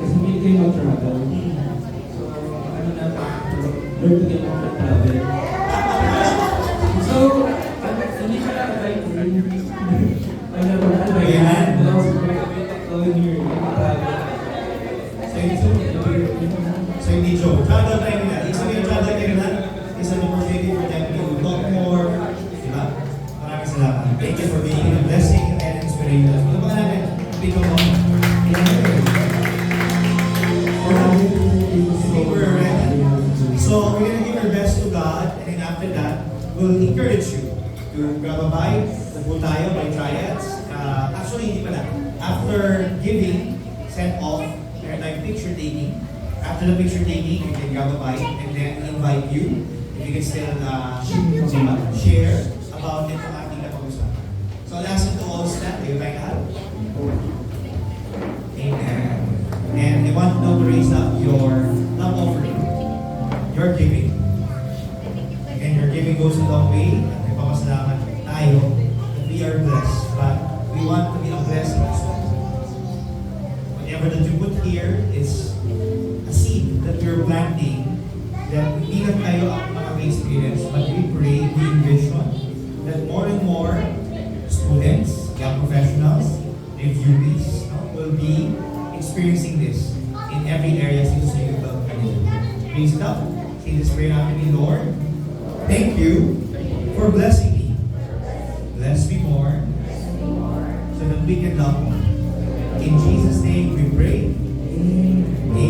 kasi hindi kayo mag-travel. So, ano na, learn to get on the travel. So, hindi ka na like I never had my hand, but I was going here, travel. So hindi joke. Travel tayo nila. Ibig sabihin travel tayo nila is an opportunity for them to talk more. Diba? Maraming salamat. Thank you for being a blessing and inspiration. Ano ba namin? Become one. So we're gonna give our best to God, and then after that, we'll encourage you to grab a bite, po tayo by triads. Actually, hindi pala. After giving, send off, meron tayong picture taking. After the picture taking, you can grab a bite, and then invite you. If you can still share about it kung ating napag-usapan. So I'll ask you to all stand. Kayo tayo lahat. Amen. And I want now to raise up your love offering. Your giving. And your giving goes a long way. At may papasalamat tayo that we are blessed. But we want to be a blessing as well. Whatever that you put here is a seed that you're planting that hindi lang tayo ang makaka-experience, but we pray, we envision that more and more students, young professionals, reviewees will be experiencing this in every area sa U-Belt Manila. Please stop. Say this prayer after me, Lord. Thank you for blessing me. Bless me more so that we can love more. In Jesus' name we pray. Amen.